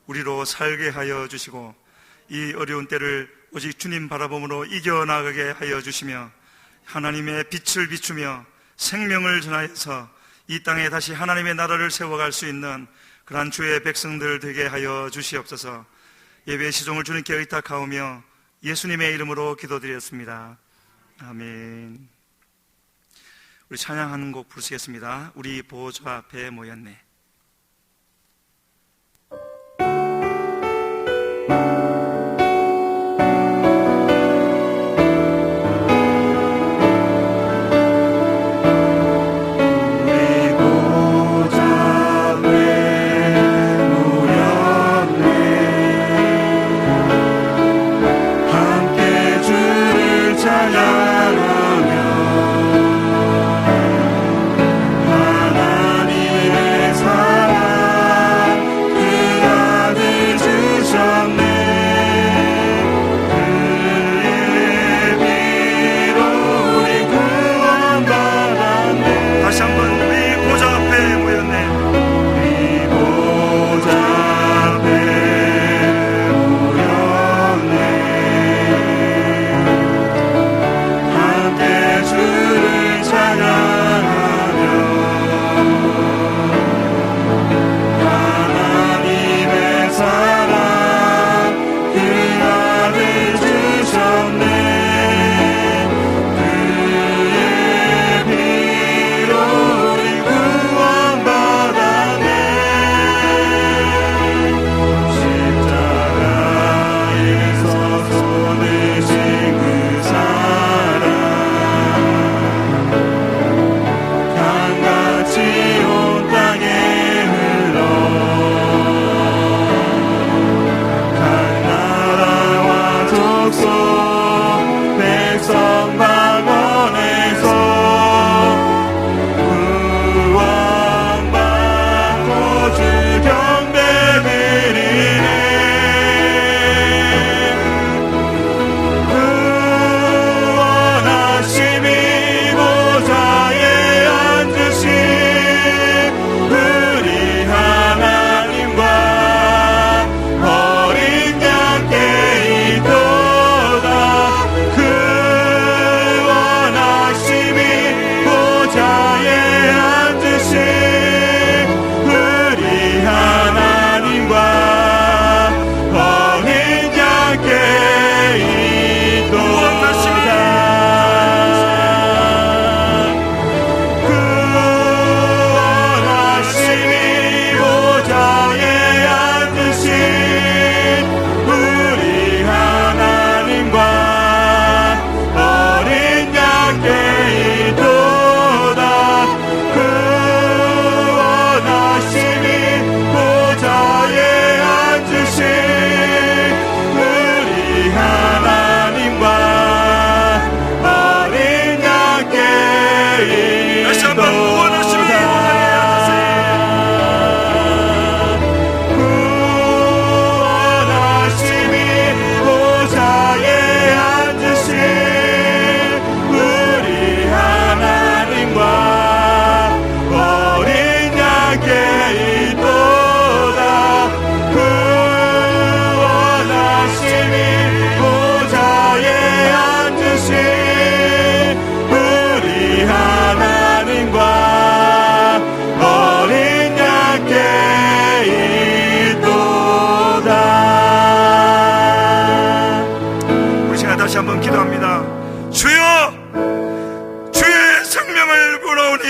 우리로 살게 하여 주시고 이 어려운 때를 오직 주님 바라봄으로 이겨나가게 하여 주시며 하나님의 빛을 비추며 생명을 전하여서 이 땅에 다시 하나님의 나라를 세워갈 수 있는 그러한 주의 백성들 되게 하여 주시옵소서. 예배 시종을 주님께 의탁하오며 예수님의 이름으로 기도드렸습니다. 아멘. 우리 찬양하는 곡 부르시겠습니다. 우리 보좌 앞에 모였네. 한번 기도합니다. 주여, 주의 생명을 불어오니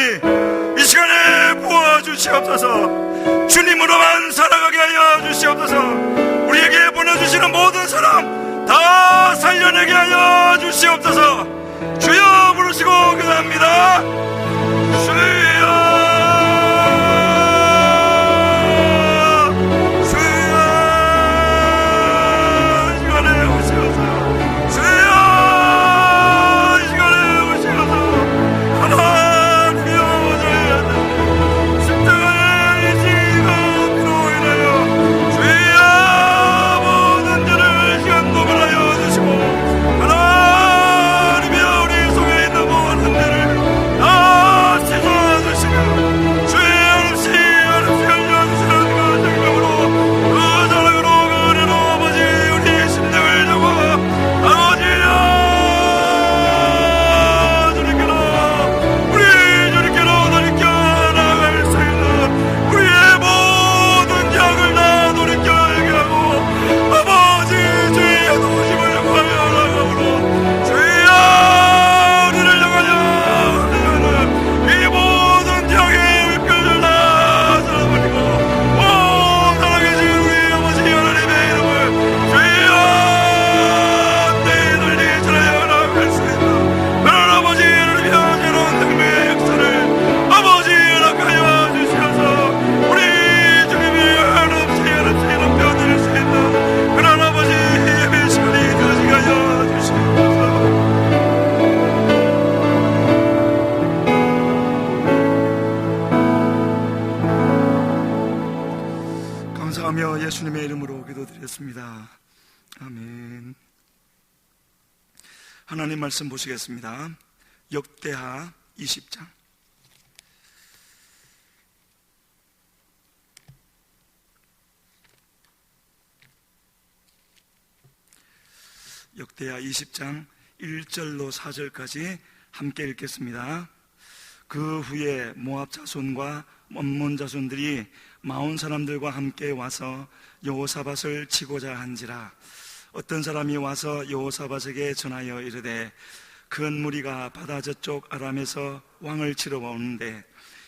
이 시간에 부어주시옵소서. 주님으로만 살아가게 하여 주시옵소서. 우리에게 보내주시는 모든 사람 다 살려내게 하여 주시옵소서. 주여 부르시고 기도합니다. 주여, 하나님이여 우리 속에 있는 모든 들을 다 씻어주시옵소서. 예수님의 이름으로 기도드렸습니다. 아멘. 하나님 말씀 보시겠습니다. 역대하 20장. 역대하 20장 1절로 4절까지 함께 읽겠습니다. 그 후에 모압 자손과 암몬 자손들이 마온 사람들과 함께 와서 여호사밧을 치고자 한지라. 어떤 사람이 와서 여호사밧에게 전하여 이르되 큰 무리가 바다 저쪽 아람에서 왕을 치러 오는데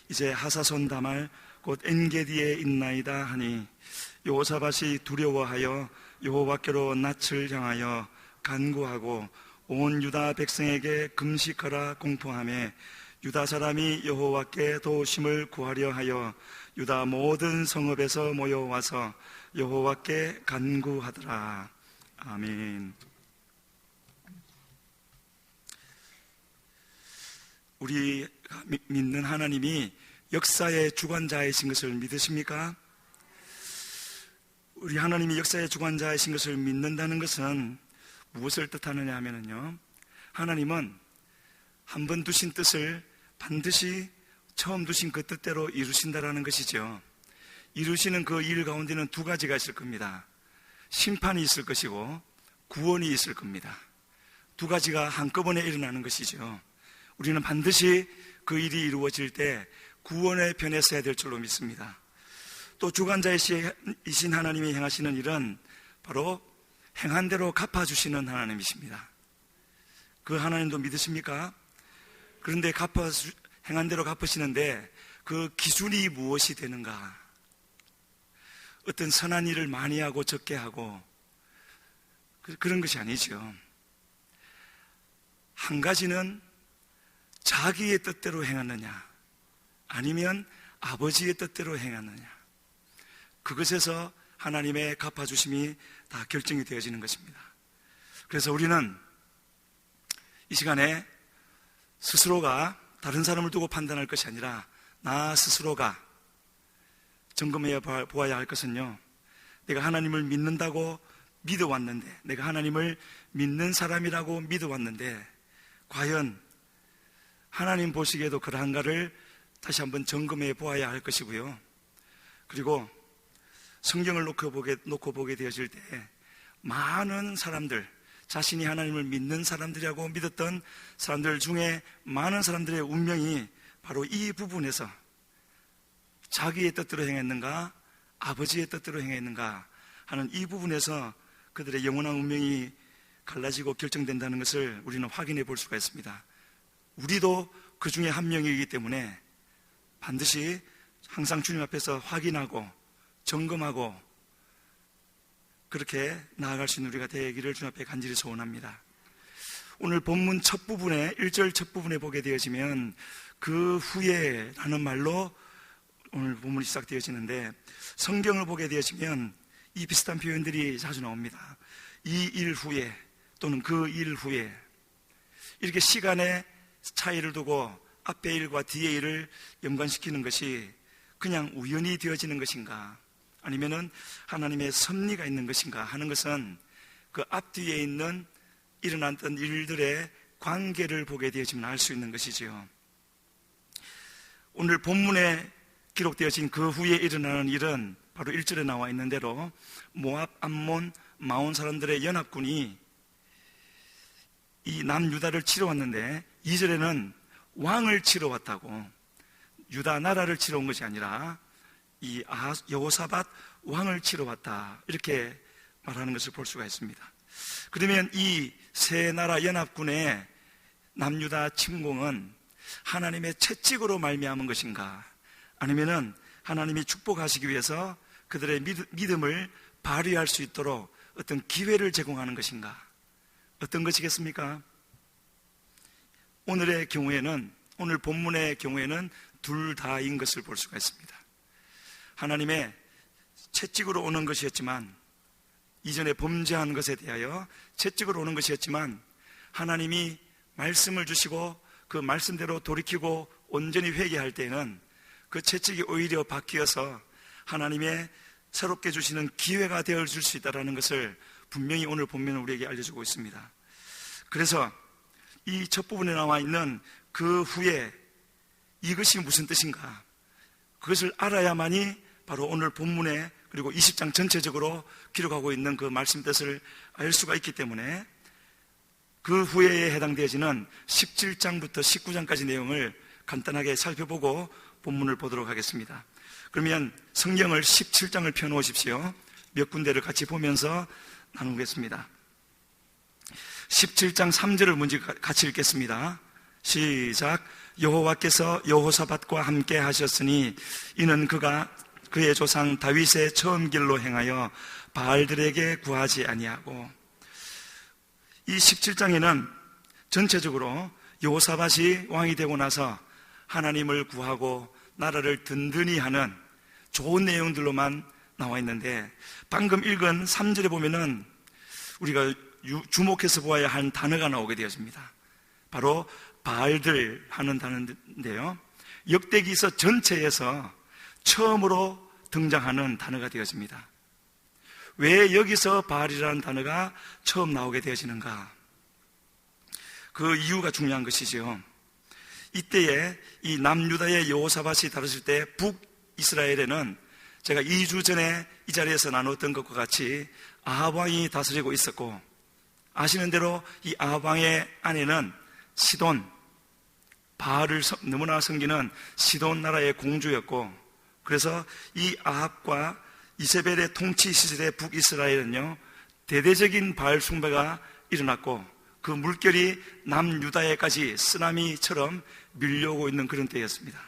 이제 하사손 다말 곧 엔게디에 있나이다 하니, 여호사밧이 두려워하여 여호와께로 낯을 향하여 간구하고 온 유다 백성에게 금식하라 공포하며, 유다 사람이 여호와께 도우심을 구하려 하여 유다 모든 성읍에서 모여와서 여호와께 간구하더라. 아멘. 우리가 믿는 하나님이 역사의 주관자이신 것을 믿으십니까? 우리 하나님이 역사의 주관자이신 것을 믿는다는 것은 무엇을 뜻하느냐 하면요, 하나님은 한 번 두신 뜻을 반드시 처음 두신 그 뜻대로 이루신다라는 것이죠. 이루시는 그 일 가운데는 두 가지가 있을 겁니다. 심판이 있을 것이고 구원이 있을 겁니다. 두 가지가 한꺼번에 일어나는 것이죠. 우리는 반드시 그 일이 이루어질 때 구원의 편에 서야 될 줄로 믿습니다. 또 주관자이신 하나님이 행하시는 일은 바로 행한 대로 갚아주시는 하나님이십니다. 그 하나님도 믿으십니까? 그런데 행한 대로 갚으시는데 그 기준이 무엇이 되는가? 어떤 선한 일을 많이 하고 적게 하고 그런 것이 아니죠. 한 가지는 자기의 뜻대로 행하느냐, 아니면 아버지의 뜻대로 행하느냐, 그것에서 하나님의 갚아주심이 다 결정이 되어지는 것입니다. 그래서 우리는 이 시간에 스스로가 다른 사람을 두고 판단할 것이 아니라 나 스스로가 점검해 보아야 할 것은요, 내가 하나님을 믿는다고 믿어왔는데, 내가 하나님을 믿는 사람이라고 믿어왔는데 과연 하나님 보시기에도 그러한가를 다시 한번 점검해 보아야 할 것이고요. 그리고 성경을 놓고 보게 되어질 때 많은 사람들, 자신이 하나님을 믿는 사람들이라고 믿었던 사람들 중에 많은 사람들의 운명이 바로 이 부분에서 자기의 뜻대로 행했는가, 아버지의 뜻대로 행했는가 하는 이 부분에서 그들의 영원한 운명이 갈라지고 결정된다는 것을 우리는 확인해 볼 수가 있습니다. 우리도 그 중에 한 명이기 때문에 반드시 항상 주님 앞에서 확인하고 점검하고 그렇게 나아갈 수 있는 우리가 되기를 주님 앞에 간절히 소원합니다. 오늘 본문 첫 부분에 1절 첫 부분에 보게 되어지면 그 후에 라는 말로 오늘 본문이 시작되어지는데, 성경을 보게 되어지면 이 비슷한 표현들이 자주 나옵니다. 이 일 후에 또는 그 일 후에, 이렇게 시간의 차이를 두고 앞의 일과 뒤의 일을 연관시키는 것이 그냥 우연히 되어지는 것인가, 아니면은 하나님의 섭리가 있는 것인가 하는 것은 그 앞뒤에 있는 일어났던 일들의 관계를 보게 되어지면 알 수 있는 것이지요. 오늘 본문에 기록되어진 그 후에 일어나는 일은 바로 1절에 나와 있는 대로 모압, 암몬, 마온 사람들의 연합군이 이 남유다를 치러 왔는데, 2절에는 왕을 치러 왔다고, 유다 나라를 치러 온 것이 아니라 이 여호사밧 왕을 치러 왔다, 이렇게 말하는 것을 볼 수가 있습니다. 그러면 이 세 나라 연합군의 남유다 침공은 하나님의 채찍으로 말미암은 것인가, 아니면은 하나님이 축복하시기 위해서 그들의 믿음을 발휘할 수 있도록 어떤 기회를 제공하는 것인가, 어떤 것이겠습니까? 오늘 본문의 경우에는 둘 다인 것을 볼 수가 있습니다. 하나님의 채찍으로 오는 것이었지만, 이전에 범죄한 것에 대하여 채찍으로 오는 것이었지만, 하나님이 말씀을 주시고 그 말씀대로 돌이키고 온전히 회개할 때에는 그 채찍이 오히려 바뀌어서 하나님의 새롭게 주시는 기회가 되어줄 수 있다는 것을 분명히 오늘 본문은 우리에게 알려주고 있습니다. 그래서 이 첫 부분에 나와 있는 그 후에 이것이 무슨 뜻인가, 그것을 알아야만이 바로 오늘 본문에 그리고 20장 전체적으로 기록하고 있는 그 말씀 뜻을 알 수가 있기 때문에 그 후에 해당되어지는 17장부터 19장까지 내용을 간단하게 살펴보고 본문을 보도록 하겠습니다. 그러면 성경을 17장을 펴놓으십시오. 몇 군데를 같이 보면서 나누겠습니다. 17장 3절을 먼저 같이 읽겠습니다. 시작. 여호와께서 여호사밧과 함께 하셨으니 이는 그가 그의 조상 다윗의 처음 길로 행하여 바알들에게 구하지 아니하고. 이 17장에는 전체적으로 여호사밧이 왕이 되고 나서 하나님을 구하고 나라를 든든히 하는 좋은 내용들로만 나와 있는데, 방금 읽은 3절에 보면은 우리가 주목해서 보아야 할 단어가 나오게 되었습니다. 바로 바알들 하는 단어인데요, 역대기서 전체에서 처음으로 등장하는 단어가 되었습니다. 왜 여기서 바알이라는 단어가 처음 나오게 되어지는가? 그 이유가 중요한 것이죠. 이때에 이 남유다의 여호사밧이 다루실 때 북이스라엘에는 제가 2주 전에 이 자리에서 나눴던 것과 같이 아합 왕이 다스리고 있었고, 아시는 대로 이 아합 왕의 아내는 시돈, 바알을 너무나 섬기는 시돈 나라의 공주였고, 그래서 이 아합과 이세벨의 통치 시절의 북이스라엘은요, 대대적인 바알 숭배가 일어났고 그 물결이 남유다에까지 쓰나미처럼 밀려오고 있는 그런 때였습니다.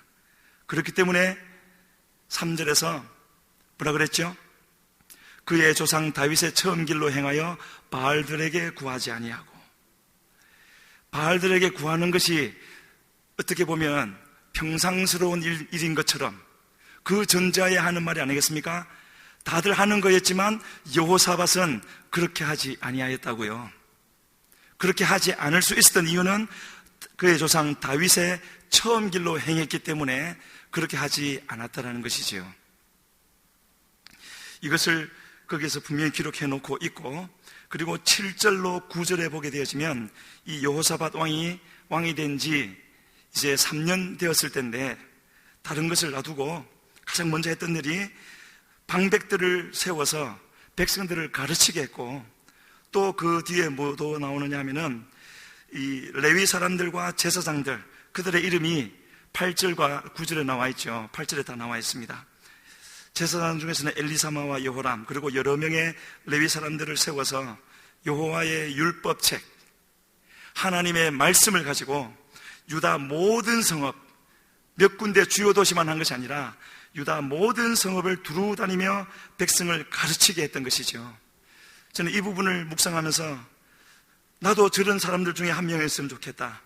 그렇기 때문에 3절에서 뭐라 그랬죠? 그의 조상 다윗의 처음 길로 행하여 바알들에게 구하지 아니하고. 바알들에게 구하는 것이 어떻게 보면 평상스러운 일인 것처럼 그 전자에 하는 말이 아니겠습니까? 다들 하는 거였지만 여호사밧은 그렇게 하지 아니하였다고요. 그렇게 하지 않을 수 있었던 이유는 그의 조상 다윗의 처음 길로 행했기 때문에 그렇게 하지 않았다는 것이지요. 이것을 거기에서 분명히 기록해 놓고 있고, 그리고 7절로 9절에 보게 되어지면 이 여호사밧 왕이 된 지 이제 3년 되었을 때인데, 다른 것을 놔두고 가장 먼저 했던 일이 방백들을 세워서 백성들을 가르치게 했고, 또 그 뒤에 뭐도 나오느냐 하면은 이 레위 사람들과 제사장들, 그들의 이름이 8절과 9절에 나와 있죠. 8절에 다 나와 있습니다. 제사장 중에서는 엘리사마와 여호람, 그리고 여러 명의 레위 사람들을 세워서 여호와의 율법책, 하나님의 말씀을 가지고 유다 모든 성읍, 몇 군데 주요 도시만 한 것이 아니라 유다 모든 성읍을 두루 다니며 백성을 가르치게 했던 것이죠. 저는 이 부분을 묵상하면서 나도 저런 사람들 중에 한 명이었으면 좋겠다.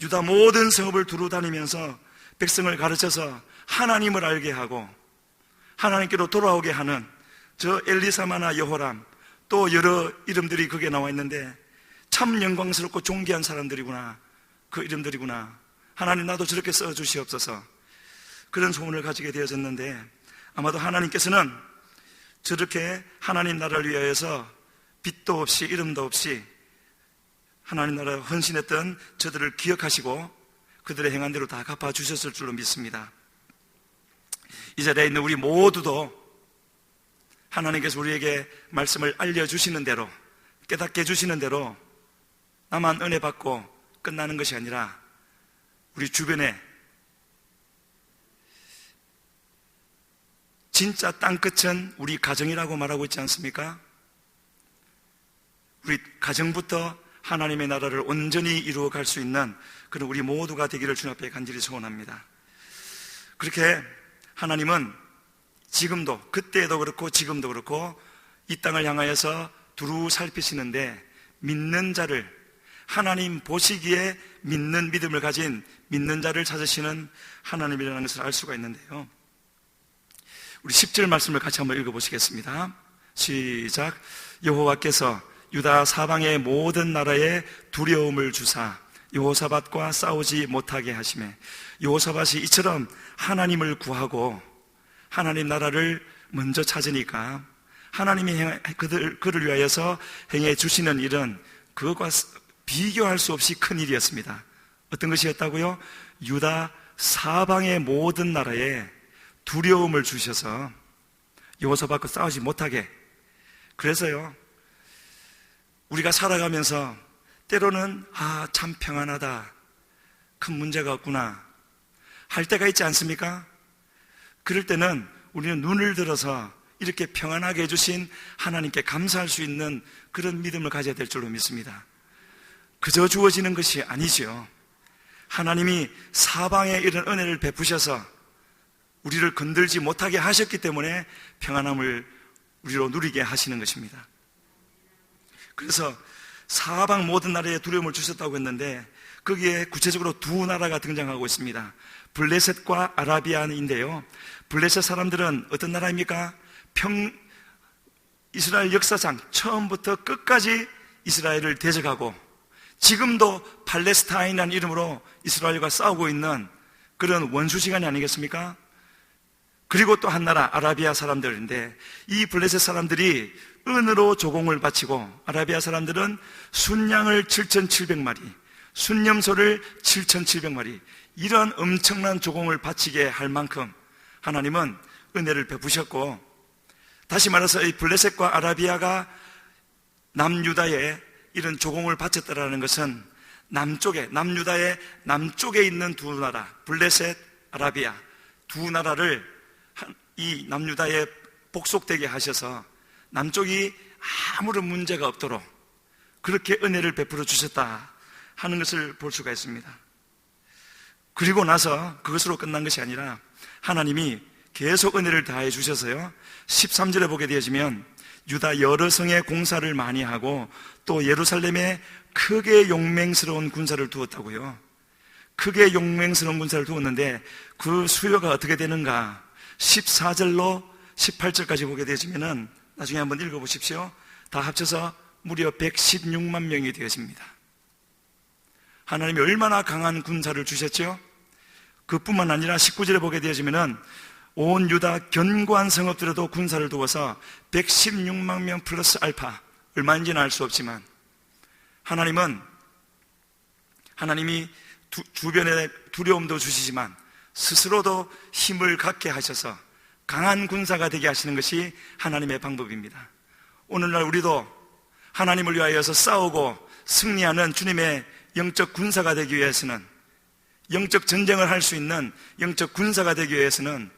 유다 모든 성읍을 두루 다니면서 백성을 가르쳐서 하나님을 알게 하고 하나님께로 돌아오게 하는 저 엘리사마나 여호람, 또 여러 이름들이 거기에 나와 있는데 참 영광스럽고 존귀한 사람들이구나, 그 이름들이구나. 하나님, 나도 저렇게 써주시옵소서. 그런 소원을 가지게 되어졌는데, 아마도 하나님께서는 저렇게 하나님 나라를 위하여서 빛도 없이 이름도 없이 하나님 나라에 헌신했던 저들을 기억하시고 그들의 행한 대로 다 갚아주셨을 줄로 믿습니다. 이 자리에 있는 우리 모두도 하나님께서 우리에게 말씀을 알려주시는 대로, 깨닫게 해주시는 대로 나만 은혜 받고 끝나는 것이 아니라 우리 주변에 진짜 땅끝은 우리 가정이라고 말하고 있지 않습니까? 우리 가정부터 하나님의 나라를 온전히 이루어갈 수 있는 그런 우리 모두가 되기를 주님 앞에 간절히 소원합니다. 그렇게 하나님은 지금도, 그때도 그렇고 지금도 그렇고 이 땅을 향하여서 두루 살피시는데, 믿는 자를, 하나님 보시기에 믿는 믿음을 가진 믿는 자를 찾으시는 하나님이라는 것을 알 수가 있는데요, 우리 10절 말씀을 같이 한번 읽어보시겠습니다. 시작. 여호와께서 유다 사방의 모든 나라에 두려움을 주사 여호사밧과 싸우지 못하게 하시매, 여호사밧이 이처럼 하나님을 구하고 하나님 나라를 먼저 찾으니까 하나님이 그를 위하여서 행해 주시는 일은 그것과 비교할 수 없이 큰 일이었습니다. 어떤 것이었다고요? 유다 사방의 모든 나라에 두려움을 주셔서 여호사밧과 싸우지 못하게. 그래서요, 우리가 살아가면서 때로는 참 평안하다, 큰 문제가 없구나 할 때가 있지 않습니까? 그럴 때는 우리는 눈을 들어서 이렇게 평안하게 해주신 하나님께 감사할 수 있는 그런 믿음을 가져야 될 줄로 믿습니다. 그저 주어지는 것이 아니죠. 하나님이 사방에 이런 은혜를 베푸셔서 우리를 건들지 못하게 하셨기 때문에 평안함을 우리로 누리게 하시는 것입니다. 그래서 사방 모든 나라에 두려움을 주셨다고 했는데 거기에 구체적으로 두 나라가 등장하고 있습니다. 블레셋과 아라비아인데요, 블레셋 사람들은 어떤 나라입니까? 이스라엘 역사상 처음부터 끝까지 이스라엘을 대적하고 지금도 팔레스타인이라는 이름으로 이스라엘과 싸우고 있는 그런 원수지간이 아니겠습니까? 그리고 또 한 나라 아라비아 사람들인데, 이 블레셋 사람들이 은으로 조공을 바치고 아라비아 사람들은 순양을 7,700마리, 순념소를 7,700마리, 이런 엄청난 조공을 바치게 할 만큼 하나님은 은혜를 베푸셨고, 다시 말해서 이 블레셋과 아라비아가 남유다에 이런 조공을 바쳤다라는 것은 남유다의 남쪽에 있는 두 나라, 블레셋, 아라비아 두 나라를 이 남유다에 복속되게 하셔서 남쪽이 아무런 문제가 없도록 그렇게 은혜를 베풀어 주셨다 하는 것을 볼 수가 있습니다. 그리고 나서 그것으로 끝난 것이 아니라 하나님이 계속 은혜를 다해 주셔서요, 13절에 보게 되어지면 유다 여러 성에 공사를 많이 하고 또 예루살렘에 크게 용맹스러운 군사를 두었다고요. 크게 용맹스러운 군사를 두었는데 그 수요가 어떻게 되는가? 14절로 18절까지 보게 되어지면은 나중에 한번 읽어보십시오. 다 합쳐서 무려 116만 명이 되어집니다. 하나님이 얼마나 강한 군사를 주셨죠? 그뿐만 아니라 19절에 보게 되어지면은 온 유다 견고한 성읍들에도 군사를 두어서 116만 명 플러스 알파, 얼마인지는 알 수 없지만 하나님이 주변에 두려움도 주시지만 스스로도 힘을 갖게 하셔서 강한 군사가 되게 하시는 것이 하나님의 방법입니다. 오늘날 우리도 하나님을 위하여서 싸우고 승리하는 주님의 영적 군사가 되기 위해서는, 영적 전쟁을 할 수 있는 영적 군사가 되기 위해서는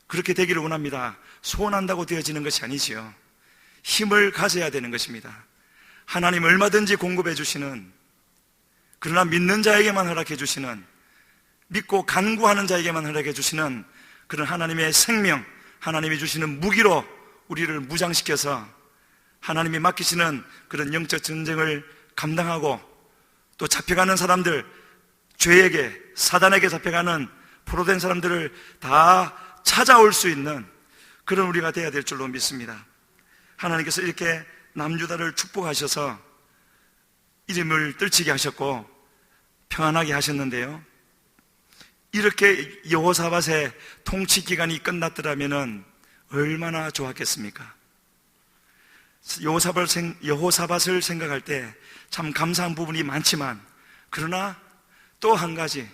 그렇게 되기를 원합니다. 소원한다고 되어지는 것이 아니지요. 힘을 가져야 되는 것입니다. 하나님 얼마든지 공급해 주시는, 그러나 믿는 자에게만 허락해 주시는, 믿고 간구하는 자에게만 허락해 주시는 그런 하나님의 생명, 하나님이 주시는 무기로 우리를 무장시켜서 하나님이 맡기시는 그런 영적 전쟁을 감당하고 또 잡혀가는 사람들, 죄에게, 사단에게 잡혀가는 포로된 사람들을 다 찾아올 수 있는 그런 우리가 되어야 될 줄로 믿습니다. 하나님께서 이렇게 남유다를 축복하셔서 이름을 떨치게 하셨고 평안하게 하셨는데요, 이렇게 여호사밧의 통치 기간이 끝났더라면 얼마나 좋았겠습니까? 여호사밧을 생각할 때 참 감사한 부분이 많지만, 그러나 또 한 가지,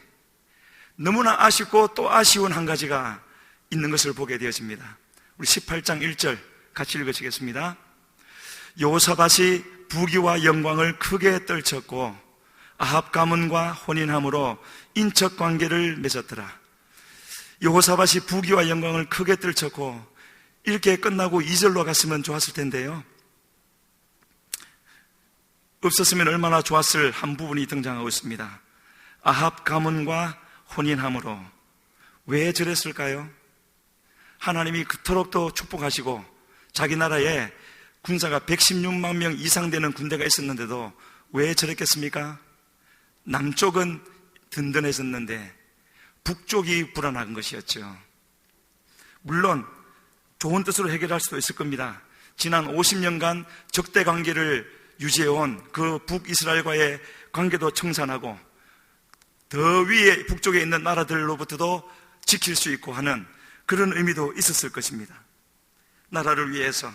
너무나 아쉽고 또 아쉬운 한 가지가 있는 것을 보게 되어집니다. 우리 18장 1절 같이 읽으시겠습니다. 여호사밧이 부귀와 영광을 크게 떨쳤고 아합 가문과 혼인함으로 인척 관계를 맺었더라. 여호사밧이 부귀와 영광을 크게 떨쳤고, 이렇게 끝나고 2절로 갔으면 좋았을 텐데요, 없었으면 얼마나 좋았을 한 부분이 등장하고 있습니다. 아합 가문과 혼인함으로. 왜 저랬을까요? 하나님이 그토록 또 축복하시고 자기 나라에 군사가 116만 명 이상 되는 군대가 있었는데도 왜 저랬겠습니까? 남쪽은 든든해졌는데 북쪽이 불안한 것이었죠. 물론 좋은 뜻으로 해결할 수도 있을 겁니다. 지난 50년간 적대 관계를 유지해온 그 북이스라엘과의 관계도 청산하고 더 위에 북쪽에 있는 나라들로부터도 지킬 수 있고 하는 그런 의미도 있었을 것입니다. 나라를 위해서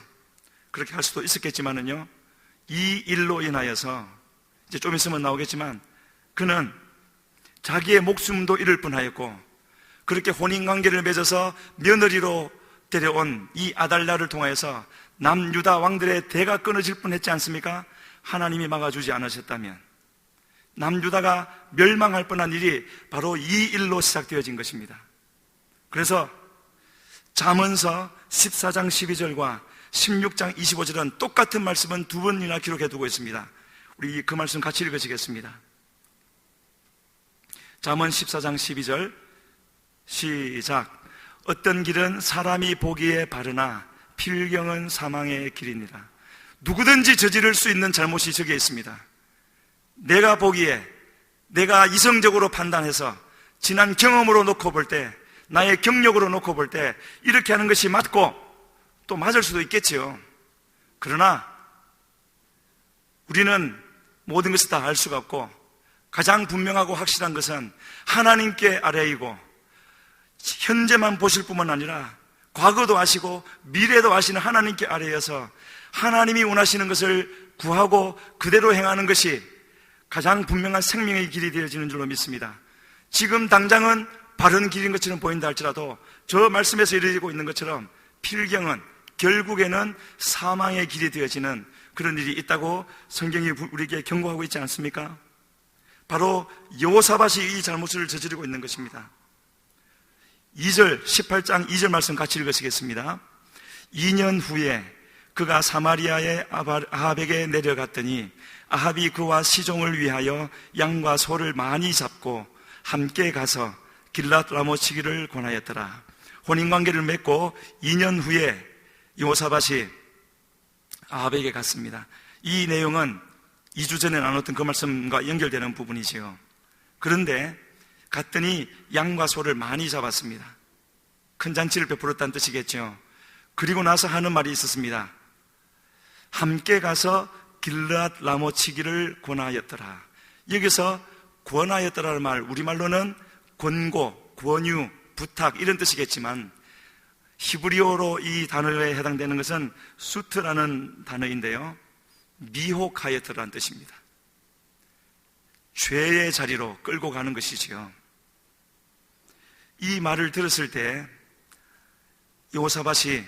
그렇게 할 수도 있었겠지만은요, 이 일로 인하여서 이제 좀 있으면 나오겠지만 그는 자기의 목숨도 잃을 뻔하였고, 그렇게 혼인관계를 맺어서 며느리로 데려온 이 아달랴를 통하여서 남유다 왕들의 대가 끊어질 뻔했지 않습니까? 하나님이 막아주지 않으셨다면 남유다가 멸망할 뻔한 일이 바로 이 일로 시작되어진 것입니다. 그래서 잠언서 14장 12절과 16장 25절은 똑같은 말씀은 두 번이나 기록해 두고 있습니다. 우리 그 말씀 같이 읽으시겠습니다. 잠언 14장 12절 시작. 어떤 길은 사람이 보기에 바르나 필경은 사망의 길이니라. 누구든지 저지를 수 있는 잘못이 저기에 있습니다. 내가 보기에, 내가 이성적으로 판단해서 지난 경험으로 놓고 볼 때, 나의 경력으로 놓고 볼 때 이렇게 하는 것이 맞고 또 맞을 수도 있겠지요. 그러나 우리는 모든 것을 다 알 수가 없고, 가장 분명하고 확실한 것은 하나님께 아뢰이고, 현재만 보실 뿐만 아니라 과거도 아시고 미래도 아시는 하나님께 아뢰어서 하나님이 원하시는 것을 구하고 그대로 행하는 것이 가장 분명한 생명의 길이 되어지는 줄로 믿습니다. 지금 당장은 바른 길인 것처럼 보인다 할지라도 저 말씀에서 이루어지고 있는 것처럼 필경은 결국에는 사망의 길이 되어지는 그런 일이 있다고 성경이 우리에게 경고하고 있지 않습니까? 바로 여호사밧이 이 잘못을 저지르고 있는 것입니다. 2절, 18장 2절 말씀 같이 읽으시겠습니다. 2년 후에 그가 사마리아의 아합에게 내려갔더니 아합이 그와 시종을 위하여 양과 소를 많이 잡고 함께 가서 길랏 라모치기를 권하였더라. 혼인관계를 맺고 2년 후에 여호사밧이 아합에게 갔습니다. 이 내용은 2주 전에 나눴던 그 말씀과 연결되는 부분이지요. 그런데 갔더니 양과 소를 많이 잡았습니다. 큰 잔치를 베풀었다는 뜻이겠죠. 그리고 나서 하는 말이 있었습니다. 함께 가서 길랏 라모치기를 권하였더라. 여기서 권하였더라는 말, 우리말로는 권고, 권유, 부탁 이런 뜻이겠지만 히브리어로 이 단어에 해당되는 것은 수트라는 단어인데요, 미혹하였더라는 뜻입니다. 죄의 자리로 끌고 가는 것이지요. 이 말을 들었을 때 여호사밧이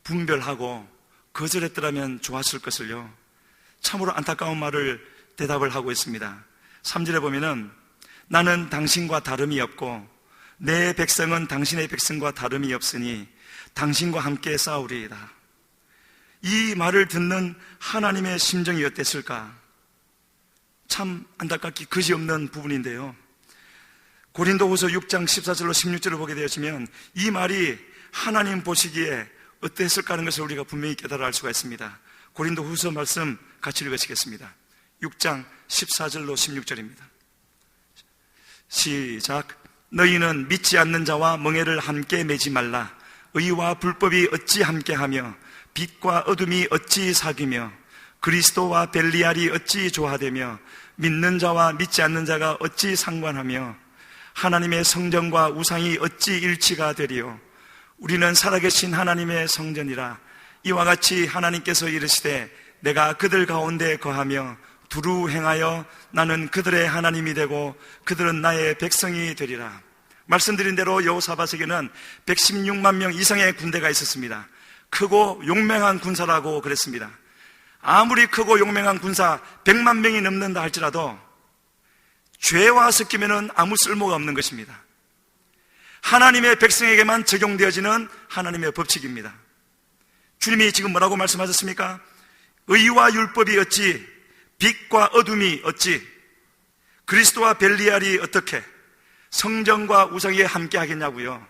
분별하고 거절했더라면 좋았을 것을요, 참으로 안타까운 말을 대답을 하고 있습니다. 3절에 보면은 나는 당신과 다름이 없고 내 백성은 당신의 백성과 다름이 없으니 당신과 함께 싸우리이다. 이 말을 듣는 하나님의 심정이 어땠을까? 참 안타깝기 그지없는 부분인데요, 고린도후서 6장 14절로 16절을 보게 되어지면 이 말이 하나님 보시기에 어땠을까 하는 것을 우리가 분명히 깨달아 알 수가 있습니다. 고린도후서 말씀 같이 읽으시겠습니다. 6장 14절로 16절입니다. 시작. 너희는 믿지 않는 자와 멍에를 함께 매지 말라. 의와 불법이 어찌 함께하며 빛과 어둠이 어찌 사귀며 그리스도와 벨리알이 어찌 조화되며 믿는 자와 믿지 않는 자가 어찌 상관하며 하나님의 성전과 우상이 어찌 일치가 되리요. 우리는 살아계신 하나님의 성전이라. 이와 같이 하나님께서 이르시되 내가 그들 가운데 거하며 두루 행하여 나는 그들의 하나님이 되고 그들은 나의 백성이 되리라. 말씀드린 대로 여호사밧에게는 116만 명 이상의 군대가 있었습니다. 크고 용맹한 군사라고 그랬습니다. 아무리 크고 용맹한 군사 100만 명이 넘는다 할지라도 죄와 섞이면 아무 쓸모가 없는 것입니다. 하나님의 백성에게만 적용되어지는 하나님의 법칙입니다. 주님이 지금 뭐라고 말씀하셨습니까? 의와 율법이 어찌, 빛과 어둠이 어찌, 그리스도와 벨리알이 어떻게 성전과 우상이 함께 하겠냐고요.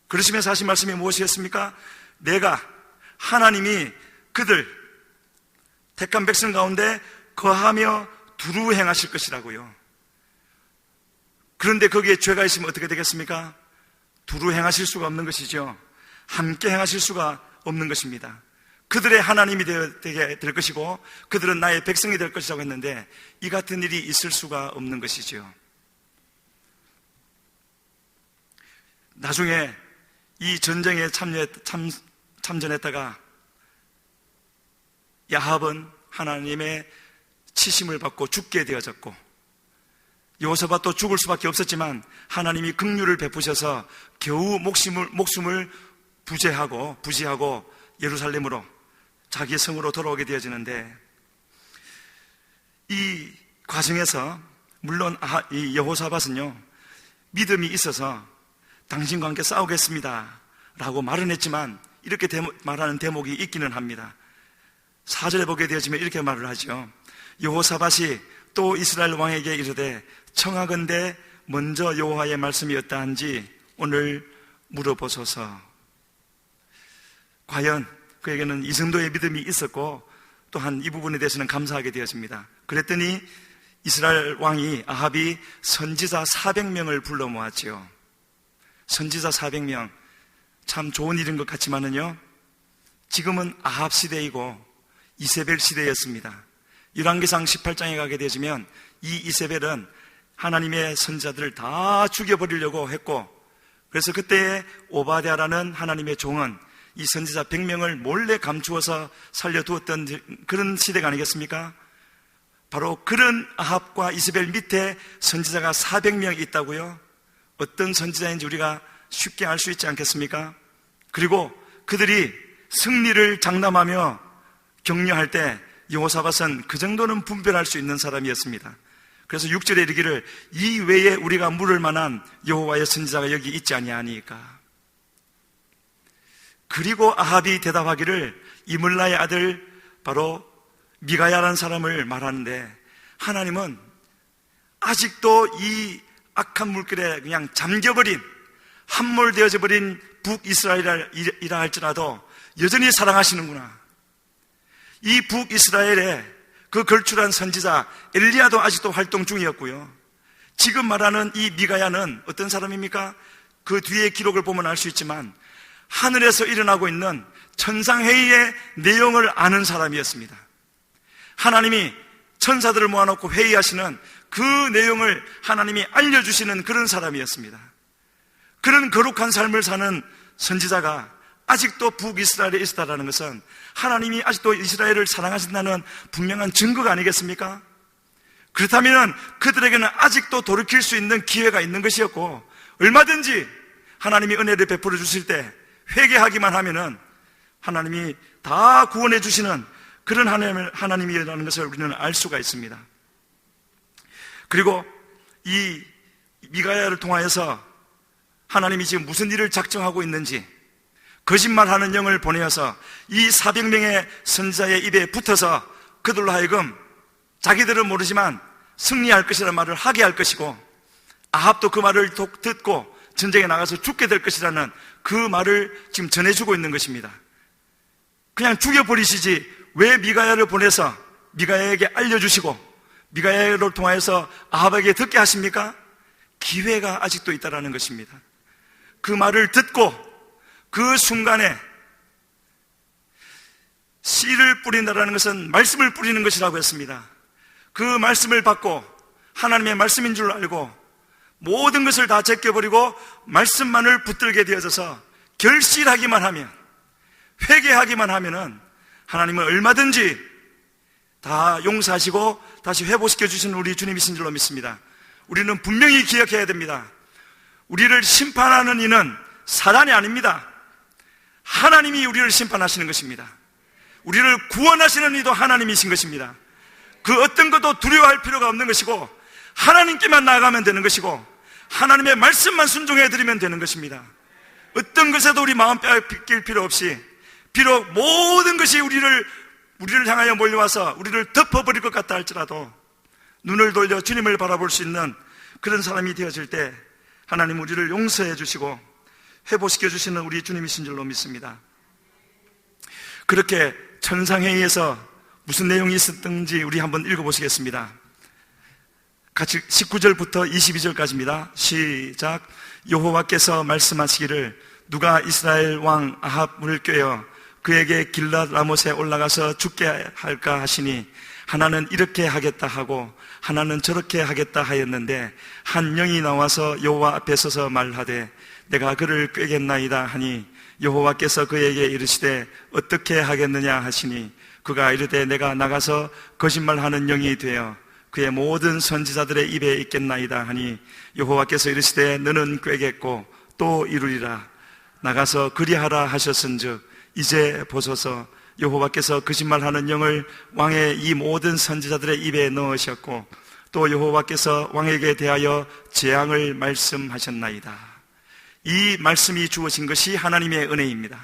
그러시면서 하신 말씀이 무엇이었습니까? 내가 하나님이 그들 택한 백성 가운데 거하며 두루 행하실 것이라고요. 그런데 거기에 죄가 있으면 어떻게 되겠습니까? 두루 행하실 수가 없는 것이죠. 함께 행하실 수가 없는 것입니다. 그들의 하나님이 되게 될 것이고 그들은 나의 백성이 될 것이라고 했는데 이 같은 일이 있을 수가 없는 것이죠. 나중에 이 전쟁에 참전했다가 야합은 하나님의 치심을 받고 죽게 되어졌고, 여호사밧도 죽을 수밖에 없었지만 하나님이 긍휼을 베푸셔서 겨우 목숨을 부지하고 예루살렘으로 자기 성으로 돌아오게 되어지는데, 이 과정에서 물론 이 여호사밧은요, 믿음이 있어서 당신과 함께 싸우겠습니다 라고 말은 했지만 이렇게 말하는 대목이 있기는 합니다. 4절에 보게 되어지면 이렇게 말을 하죠. 여호사밧이 또 이스라엘 왕에게 이르되 청하건대 먼저 여호와의 말씀이 어떠한지 오늘 물어보소서. 과연 그에게는 이 정도의 믿음이 있었고, 또한 이 부분에 대해서는 감사하게 되었습니다. 그랬더니 이스라엘 왕이 아합이 선지자 400명을 불러 모았지요. 선지자 400명, 참 좋은 일인 것 같지만은요, 지금은 아합 시대이고 이세벨 시대였습니다. 열왕기상 18장에 가게 되면 이 이세벨은 하나님의 선지자들을 다 죽여버리려고 했고, 그래서 그때 오바댜라는 하나님의 종은 이 선지자 100명을 몰래 감추어서 살려두었던 그런 시대가 아니겠습니까? 바로 그런 아합과 이세벨 밑에 선지자가 400명 있다고요? 어떤 선지자인지 우리가 쉽게 알 수 있지 않겠습니까? 그리고 그들이 승리를 장담하며 격려할 때 여호사밧은 그 정도는 분별할 수 있는 사람이었습니다. 그래서 6절에 이르기를 이 외에 우리가 물을 만한 여호와의 선지자가 여기 있지 아니하니까. 그리고 아합이 대답하기를 이물라의 아들 바로 미가야라는 사람을 말하는데, 하나님은 아직도 이 악한 물결에 그냥 잠겨버린, 함몰되어져 버린 북이스라엘이라 할지라도 여전히 사랑하시는구나. 이 북이스라엘에 그 걸출한 선지자 엘리야도 아직도 활동 중이었고요. 지금 말하는 이 미가야는 어떤 사람입니까? 그 뒤에 기록을 보면 알 수 있지만 하늘에서 일어나고 있는 천상회의의 내용을 아는 사람이었습니다. 하나님이 천사들을 모아놓고 회의하시는 그 내용을 하나님이 알려주시는 그런 사람이었습니다. 그런 거룩한 삶을 사는 선지자가 아직도 북이스라엘에 있었다는 것은 하나님이 아직도 이스라엘을 사랑하신다는 분명한 증거가 아니겠습니까? 그렇다면 그들에게는 아직도 돌이킬 수 있는 기회가 있는 것이었고, 얼마든지 하나님이 은혜를 베풀어 주실 때 회개하기만 하면은 하나님이 다 구원해 주시는 그런 하나님이라는 것을 우리는 알 수가 있습니다. 그리고 이 미가야를 통하여서 하나님이 지금 무슨 일을 작정하고 있는지, 거짓말하는 영을 보내어서 이 400명의 선지자의 입에 붙어서 그들로 하여금 자기들은 모르지만 승리할 것이라는 말을 하게 할 것이고, 아합도 그 말을 듣고 전쟁에 나가서 죽게 될 것이라는 그 말을 지금 전해주고 있는 것입니다. 그냥 죽여버리시지 왜 미가야를 보내서 미가야에게 알려주시고 미가야를 통하여서 아합에게 듣게 하십니까? 기회가 아직도 있다는 것입니다. 그 말을 듣고 그 순간에 씨를 뿌린다는 것은 말씀을 뿌리는 것이라고 했습니다. 그 말씀을 받고 하나님의 말씀인 줄 알고 모든 것을 다 제껴버리고 말씀만을 붙들게 되어져서 결실하기만 하면, 회개하기만 하면은 하나님은 얼마든지 다 용서하시고 다시 회복시켜 주시는 우리 주님이신 줄로 믿습니다. 우리는 분명히 기억해야 됩니다. 우리를 심판하는 이는 사단이 아닙니다. 하나님이 우리를 심판하시는 것입니다. 우리를 구원하시는 이도 하나님이신 것입니다. 그 어떤 것도 두려워할 필요가 없는 것이고, 하나님께만 나아가면 되는 것이고, 하나님의 말씀만 순종해 드리면 되는 것입니다. 어떤 것에도 우리 마음 뺏길 필요 없이, 비록 모든 것이 우리를 향하여 몰려와서 우리를 덮어버릴 것 같다 할지라도 눈을 돌려 주님을 바라볼 수 있는 그런 사람이 되어질 때 하나님 우리를 용서해 주시고 회복시켜 주시는 우리 주님이신 줄로 믿습니다. 그렇게 천상회의에서 무슨 내용이 있었던지 우리 한번 읽어보시겠습니다. 같이 19절부터 22절까지입니다. 시작. 여호와께서 말씀하시기를 누가 이스라엘 왕 아합을 꾀어 그에게 길랏 라못에 올라가서 죽게 할까 하시니 하나는 이렇게 하겠다 하고 하나는 저렇게 하겠다 하였는데 한 영이 나와서 여호와 앞에 서서 말하되 내가 그를 꾀겠나이다 하니 여호와께서 그에게 이르시되 어떻게 하겠느냐 하시니 그가 이르되 내가 나가서 거짓말하는 영이 되어 그의 모든 선지자들의 입에 있겠나이다 하니 여호와께서 이르시되 너는 꾀겠고 또 이루리라. 나가서 그리하라 하셨은즉 이제 보소서 여호와께서 거짓말하는 영을 왕의 이 모든 선지자들의 입에 넣으셨고 또 여호와께서 왕에게 대하여 재앙을 말씀하셨나이다. 이 말씀이 주어진 것이 하나님의 은혜입니다.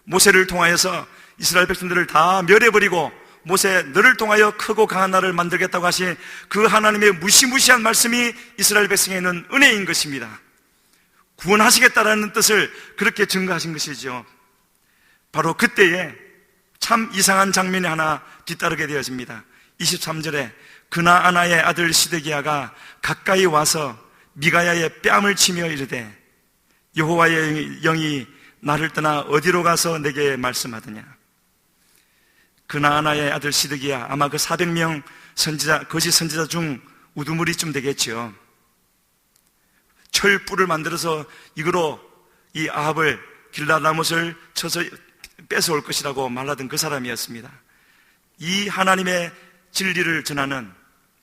모세를 통하여서 이스라엘 백성들을 다 멸해버리고 모세 너를 통하여 크고 강한 나라를 만들겠다고 하신 그 하나님의 무시무시한 말씀이 이스라엘 백성에는 은혜인 것입니다. 구원하시겠다라는 뜻을 그렇게 증거하신 것이죠. 바로 그때에 참 이상한 장면이 하나 뒤따르게 되어집니다. 23절에 그나아나의 아들 시드기야가 가까이 와서 미가야의 뺨을 치며 이르되 여호와의 영이 나를 떠나 어디로 가서 내게 말씀하더냐. 그나아나의 아들 시드기야, 아마 그 400명 선지자, 거짓 선지자 중 우두머리쯤 되겠지요. 철불을 만들어서 이거로 이 아합을 길라라못을 쳐서 뺏어올 것이라고 말하던 그 사람이었습니다. 이 하나님의 진리를 전하는,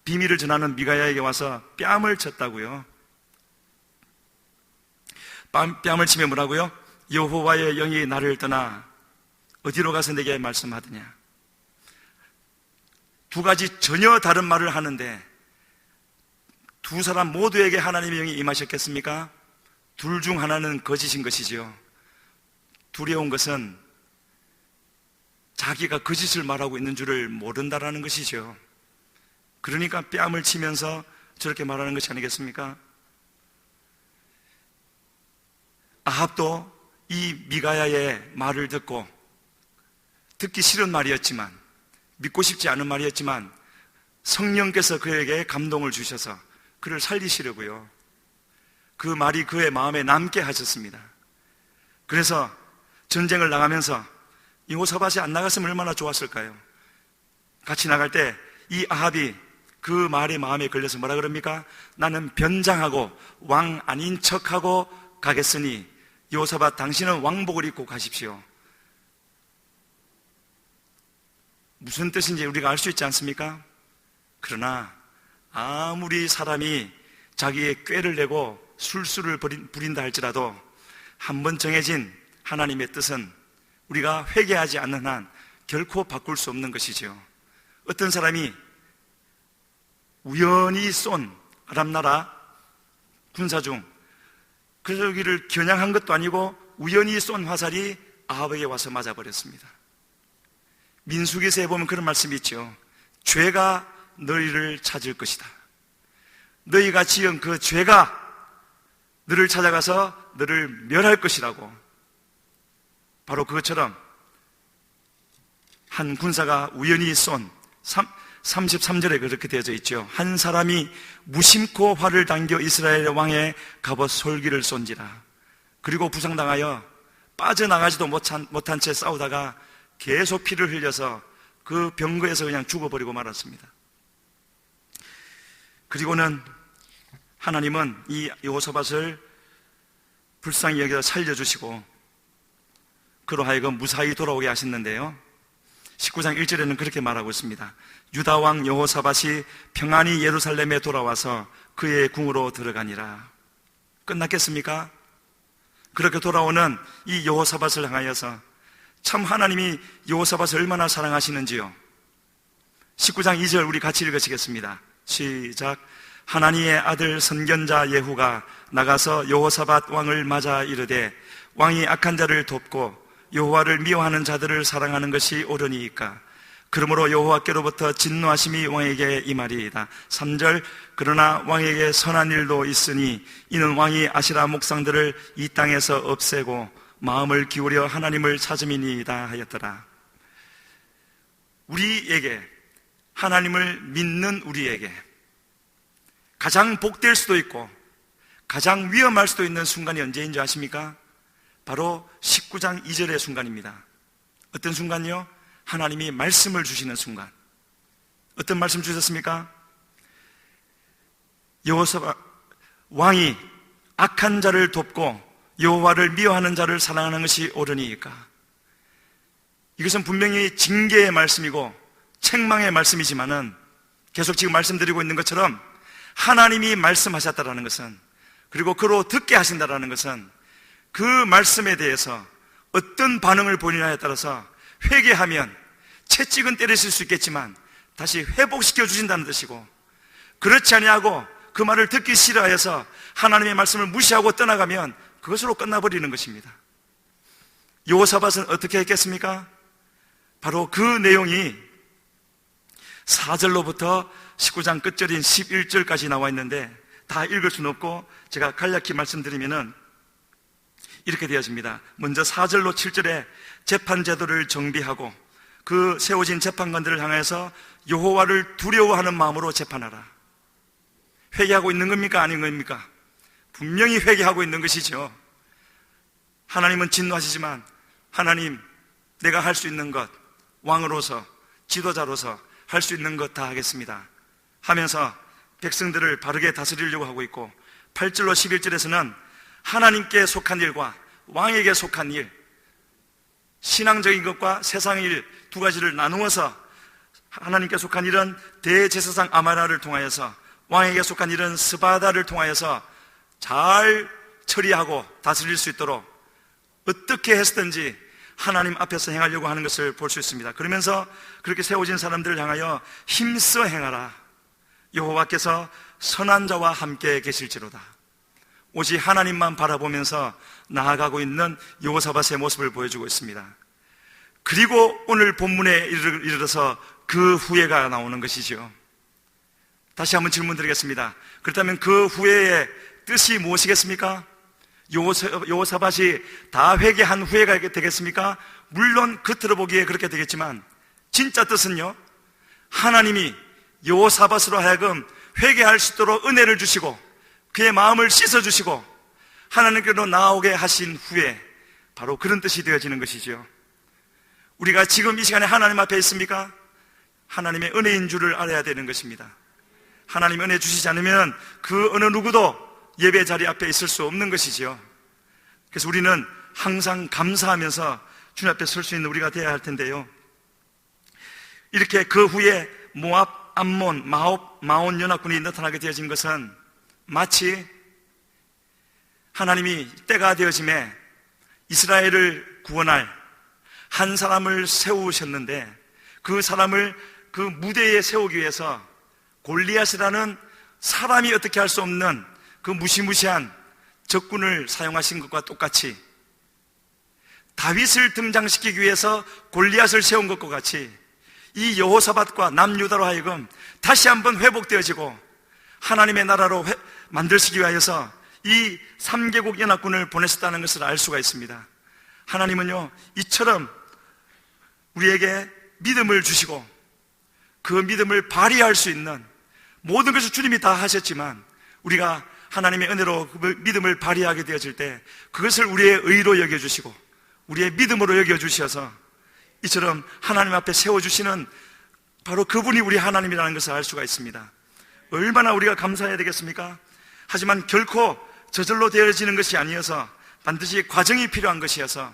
비밀을 전하는 미가야에게 와서 뺨을 쳤다고요. 뺨을 치며 뭐라고요? 여호와의 영이 나를 떠나 어디로 가서 내게 말씀하더냐. 두 가지 전혀 다른 말을 하는데 두 사람 모두에게 하나님의 영이 임하셨겠습니까? 둘 중 하나는 거짓인 것이지요. 두려운 것은 자기가 거짓을 말하고 있는 줄을 모른다라는 것이죠. 그러니까 뺨을 치면서 저렇게 말하는 것이 아니겠습니까? 아합도 이 미가야의 말을 듣고 듣기 싫은 말이었지만, 믿고 싶지 않은 말이었지만 성령께서 그에게 감동을 주셔서 그를 살리시려고요. 그 말이 그의 마음에 남게 하셨습니다. 그래서 전쟁을 나가면서 여호사밧이 안 나갔으면 얼마나 좋았을까요? 같이 나갈 때 이 아합이 그 말에 마음에 걸려서 뭐라 그럽니까? 나는 변장하고 왕 아닌 척하고 가겠으니 여호사밧 당신은 왕복을 입고 가십시오. 무슨 뜻인지 우리가 알 수 있지 않습니까? 그러나 아무리 사람이 자기의 꾀를 내고 술수를 부린다 할지라도 한번 정해진 하나님의 뜻은 우리가 회개하지 않는 한 결코 바꿀 수 없는 것이지요. 어떤 사람이 우연히 쏜 아랍나라 군사 중 그러기를 겨냥한 것도 아니고 우연히 쏜 화살이 아합에게 와서 맞아버렸습니다. 민수기서에 보면 그런 말씀이 있죠. 죄가 너희를 찾을 것이다. 너희가 지은 그 죄가 너를 찾아가서 너를 멸할 것이라고. 바로 그것처럼 한 군사가 우연히 쏜 33절에 그렇게 되어져 있죠. 한 사람이 무심코 활을 당겨 이스라엘 왕의 갑옷 솔기를 쏜지라. 그리고 부상당하여 빠져나가지도 못한 채 싸우다가 계속 피를 흘려서 그 병거에서 그냥 죽어버리고 말았습니다. 그리고는 하나님은 이 여호사밧을 불쌍히 여겨 살려주시고 그로 하여금 무사히 돌아오게 하셨는데요, 19장 1절에는 그렇게 말하고 있습니다. 유다왕 여호사밧이 평안히 예루살렘에 돌아와서 그의 궁으로 들어가니라. 끝났겠습니까? 그렇게 돌아오는 이 여호사밧을 향하여서 참 하나님이 여호사밧을 얼마나 사랑하시는지요. 19장 2절 우리 같이 읽으시겠습니다. 시작. 하나니의 아들 선견자 예후가 나가서 여호사밧 왕을 맞아 이르되 왕이 악한 자를 돕고 여호와를 미워하는 자들을 사랑하는 것이 옳으니까 그러므로 여호와께로부터 진노하심이 왕에게 임하리이다. 3절. 그러나 왕에게 선한 일도 있으니 이는 왕이 아시라 목상들을 이 땅에서 없애고 마음을 기울여 하나님을 찾음이니이다 하였더라. 우리에게, 하나님을 믿는 우리에게 가장 복될 수도 있고 가장 위험할 수도 있는 순간이 언제인 줄 아십니까? 바로 19장 2절의 순간입니다. 어떤 순간이요? 하나님이 말씀을 주시는 순간. 어떤 말씀 주셨습니까? 여호사밧 왕이 악한 자를 돕고 여호와를 미워하는 자를 사랑하는 것이 옳으니까? 이것은 분명히 징계의 말씀이고 책망의 말씀이지만은 계속 지금 말씀드리고 있는 것처럼 하나님이 말씀하셨다라는 것은, 그리고 그로 듣게 하신다라는 것은 그 말씀에 대해서 어떤 반응을 보이느냐에 따라서 회개하면 채찍은 때리실 수 있겠지만 다시 회복시켜 주신다는 뜻이고, 그렇지 아니하고 그 말을 듣기 싫어해서 하나님의 말씀을 무시하고 떠나가면 그것으로 끝나버리는 것입니다. 여호사밧은 어떻게 했겠습니까? 바로 그 내용이 4절로부터 19장 끝절인 11절까지 나와 있는데 다 읽을 수는 없고 제가 간략히 말씀드리면은 이렇게 되어집니다. 먼저 4절로 7절에 재판 제도를 정비하고 그 세워진 재판관들을 향해서 여호와를 두려워하는 마음으로 재판하라. 회개하고 있는 겁니까? 아닌 겁니까? 분명히 회개하고 있는 것이죠. 하나님은 진노하시지만 하나님, 내가 할 수 있는 것, 왕으로서 지도자로서 할 수 있는 것 다 하겠습니다 하면서 백성들을 바르게 다스리려고 하고 있고, 8절로 11절에서는 하나님께 속한 일과 왕에게 속한 일, 신앙적인 것과 세상의 일 두 가지를 나누어서 하나님께 속한 일은 대제사장 아마라를 통하여서, 왕에게 속한 일은 스바다를 통하여서 잘 처리하고 다스릴 수 있도록 어떻게 했든지 하나님 앞에서 행하려고 하는 것을 볼 수 있습니다. 그러면서 그렇게 세워진 사람들을 향하여 힘써 행하라. 여호와께서 선한 자와 함께 계실지로다. 오직 하나님만 바라보면서 나아가고 있는 여호사밧의 모습을 보여주고 있습니다. 그리고 오늘 본문에 이르러서 그 후회가 나오는 것이죠. 다시 한번 질문 드리겠습니다. 그렇다면 그 후회의 뜻이 무엇이겠습니까? 여호사밧이 다 회개한 후회가 되겠습니까? 물론 겉으로 보기에 그렇게 되겠지만 진짜 뜻은요, 하나님이 여호사밧으로 하여금 회개할 수 있도록 은혜를 주시고 그의 마음을 씻어주시고 하나님께로 나아오게 하신 후에 바로 그런 뜻이 되어지는 것이죠. 우리가 지금 이 시간에 하나님 앞에 있습니까? 하나님의 은혜인 줄을 알아야 되는 것입니다. 하나님 은혜 주시지 않으면 그 어느 누구도 예배 자리 앞에 있을 수 없는 것이지요. 그래서 우리는 항상 감사하면서 주님 앞에 설 수 있는 우리가 되어야 할 텐데요, 이렇게 그 후에 모압, 암몬, 마온 연합군이 나타나게 되어진 것은 마치 하나님이 때가 되어짐에 이스라엘을 구원할 한 사람을 세우셨는데 그 사람을 그 무대에 세우기 위해서 골리앗이라는 사람이 어떻게 할 수 없는 그 무시무시한 적군을 사용하신 것과 똑같이, 다윗을 등장시키기 위해서 골리앗을 세운 것과 같이 이 여호사밧과 남유다로 하여금 다시 한번 회복되어지고 하나님의 나라로 만들시기 위하여서 이 3개국 연합군을 보내셨다는 것을 알 수가 있습니다. 하나님은요, 이처럼 우리에게 믿음을 주시고 그 믿음을 발휘할 수 있는 모든 것을 주님이 다 하셨지만 우리가 하나님의 은혜로 그 믿음을 발휘하게 되어질 때 그것을 우리의 의로 여겨주시고 우리의 믿음으로 여겨주셔서 이처럼 하나님 앞에 세워주시는 바로 그분이 우리 하나님이라는 것을 알 수가 있습니다. 얼마나 우리가 감사해야 되겠습니까? 하지만 결코 저절로 되어지는 것이 아니어서 반드시 과정이 필요한 것이어서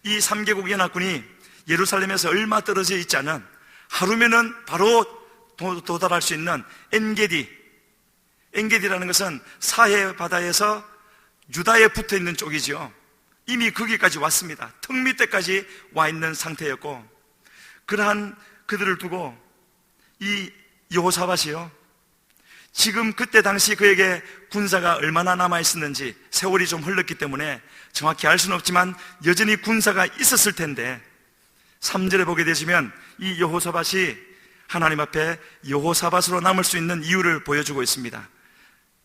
이 3개국 연합군이 예루살렘에서 얼마 떨어져 있지 않은 하루면은 바로 도달할 수 있는 엔게디라는 것은 사해 바다에서 유다에 붙어 있는 쪽이지요. 이미 거기까지 왔습니다. 턱 밑에까지 와 있는 상태였고, 그러한 그들을 두고 이 여호사밧이요, 지금 그때 당시 그에게 군사가 얼마나 남아 있었는지 세월이 좀 흘렀기 때문에 정확히 알 수는 없지만 여전히 군사가 있었을 텐데 3절에 보게 되시면 이 여호사밧이 하나님 앞에 여호사밧으로 남을 수 있는 이유를 보여주고 있습니다.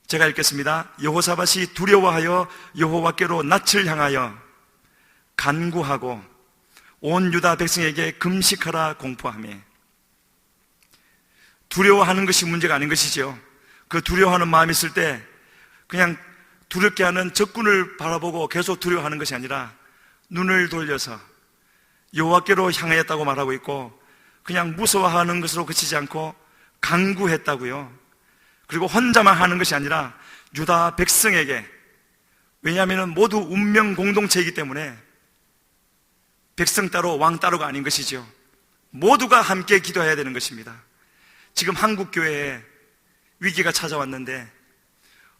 제가 읽겠습니다. 여호사밧이 두려워하여 여호와께로 낯을 향하여 간구하고 온 유다 백성에게 금식하라 공포하며. 두려워하는 것이 문제가 아닌 것이죠. 그 두려워하는 마음이 있을 때 그냥 두렵게 하는 적군을 바라보고 계속 두려워하는 것이 아니라 눈을 돌려서 여호와께로 향하였다고 말하고 있고, 그냥 무서워하는 것으로 그치지 않고 간구했다고요. 그리고 혼자만 하는 것이 아니라 유다 백성에게 왜냐하면 모두 운명 공동체이기 때문에 백성 따로 왕 따로가 아닌 것이죠. 모두가 함께 기도해야 되는 것입니다. 지금 한국교회에 위기가 찾아왔는데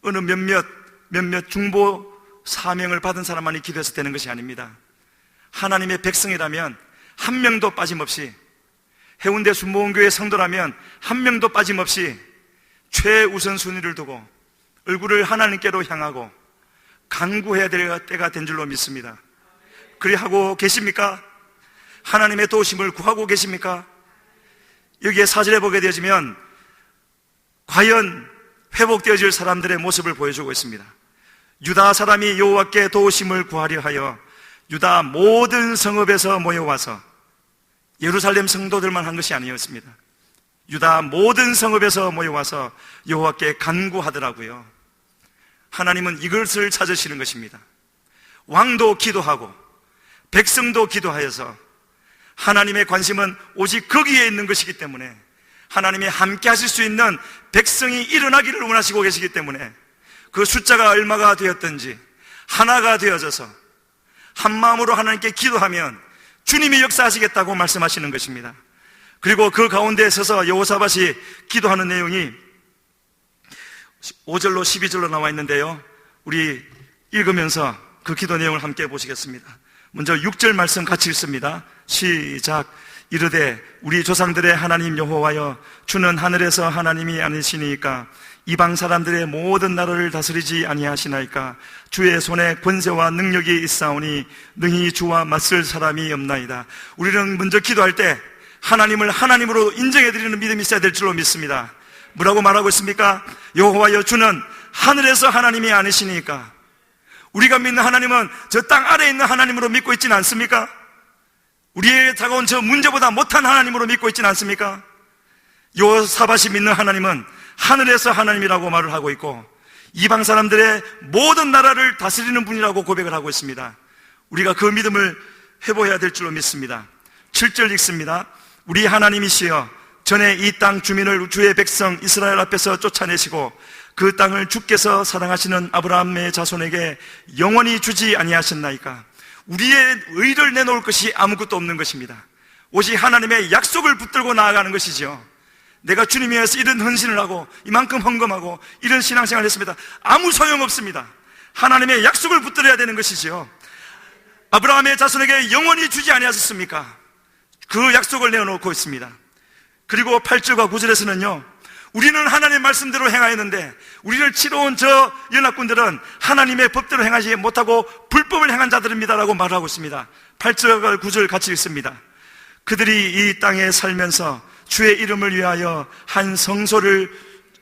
어느 몇몇 중보 사명을 받은 사람만이 기도해서 되는 것이 아닙니다. 하나님의 백성이라면 한 명도 빠짐없이, 해운대 순복음교회 성도라면 한 명도 빠짐없이 최우선 순위를 두고 얼굴을 하나님께로 향하고 간구해야 될 때가 된 줄로 믿습니다. 그리 하고 계십니까? 하나님의 도우심을 구하고 계십니까? 여기에 사절에 보게 되어지면 과연 회복되어질 사람들의 모습을 보여주고 있습니다. 유다 사람이 여호와께 도우심을 구하려 하여 유다 모든 성읍에서 모여와서, 예루살렘 성도들만 한 것이 아니었습니다. 유다 모든 성읍에서 모여와서 여호와께 간구하더라고요. 하나님은 이것을 찾으시는 것입니다. 왕도 기도하고 백성도 기도하여서 하나님의 관심은 오직 거기에 있는 것이기 때문에, 하나님이 함께 하실 수 있는 백성이 일어나기를 원하시고 계시기 때문에 그 숫자가 얼마가 되었든지 하나가 되어져서 한 마음으로 하나님께 기도하면 주님이 역사하시겠다고 말씀하시는 것입니다. 그리고 그 가운데 서서 여호사밧이 기도하는 내용이 5절로 12절로 나와 있는데요, 우리 읽으면서 그 기도 내용을 함께 보시겠습니다. 먼저 6절 말씀 같이 읽습니다. 시작. 이르되 우리 조상들의 하나님 여호와여, 주는 하늘에서 하나님이 아니시니까 이방 사람들의 모든 나라를 다스리지 아니하시나이까. 주의 손에 권세와 능력이 있사오니 능히 주와 맞설 사람이 없나이다. 우리는 먼저 기도할 때 하나님을 하나님으로 인정해드리는 믿음이 있어야 될 줄로 믿습니다. 뭐라고 말하고 있습니까? 여호와여, 주는 하늘에서 하나님이 아니시니까. 우리가 믿는 하나님은 저 땅 아래에 있는 하나님으로 믿고 있지는 않습니까? 우리의 다가온 저 문제보다 못한 하나님으로 믿고 있지는 않습니까? 여호사밧이 믿는 하나님은 하늘에서 하나님이라고 말을 하고 있고 이방 사람들의 모든 나라를 다스리는 분이라고 고백을 하고 있습니다. 우리가 그 믿음을 회복해야 될 줄로 믿습니다. 7절 읽습니다. 우리 하나님이시여, 전에 이 땅 주민을 주의 백성 이스라엘 앞에서 쫓아내시고 그 땅을 주께서 사랑하시는 아브라함의 자손에게 영원히 주지 아니하셨나이까. 우리의 의를 내놓을 것이 아무것도 없는 것입니다. 오직 하나님의 약속을 붙들고 나아가는 것이죠. 내가 주님 위해서 이런 헌신을 하고 이만큼 헌금하고 이런 신앙생활을 했습니다. 아무 소용없습니다. 하나님의 약속을 붙들어야 되는 것이죠. 아브라함의 자손에게 영원히 주지 아니하셨습니까? 그 약속을 내어놓고 있습니다. 그리고 8절과 9절에서는요, 우리는 하나님의 말씀대로 행하였는데 우리를 치러 온 저 연합군들은 하나님의 법대로 행하지 못하고 불법을 행한 자들입니다라고 말하고 있습니다. 8절과 9절 같이 읽습니다. 그들이 이 땅에 살면서 주의 이름을 위하여 한 성소를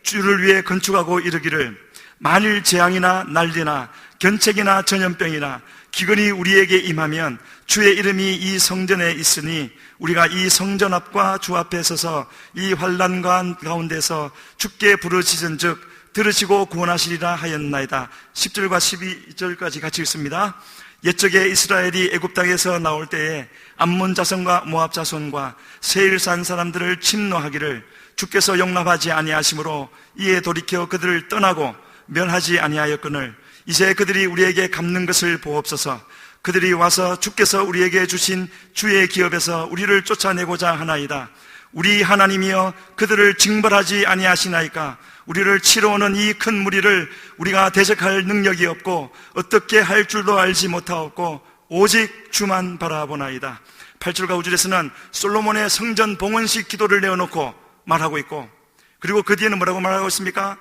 주를 위해 건축하고 이르기를, 만일 재앙이나 난리나 견책이나 전염병이나 기근이 우리에게 임하면 주의 이름이 이 성전에 있으니 우리가 이 성전 앞과 주 앞에 서서 이 환난 가운데서 주께 부르짖은 즉 들으시고 구원하시리라 하였나이다. 10절과 12절까지 같이 읽습니다. 옛적에 이스라엘이 애굽 땅에서 나올 때에 암몬 자손과 모압 자손과 세일산 사람들을 침노하기를 주께서 용납하지 아니하심으로 이에 돌이켜 그들을 떠나고 멸하지 아니하였거늘 이제 그들이 우리에게 갚는 것을 보옵소서. 그들이 와서 주께서 우리에게 주신 주의 기업에서 우리를 쫓아내고자 하나이다. 우리 하나님이여, 그들을 징벌하지 아니하시나이까. 우리를 치러 오는 이 큰 무리를 우리가 대적할 능력이 없고 어떻게 할 줄도 알지 못하옵고 오직 주만 바라보나이다. 8절과 9절에서는 솔로몬의 성전 봉헌식 기도를 내어놓고 말하고 있고, 그리고 그 뒤에는 뭐라고 말하고 있습니까?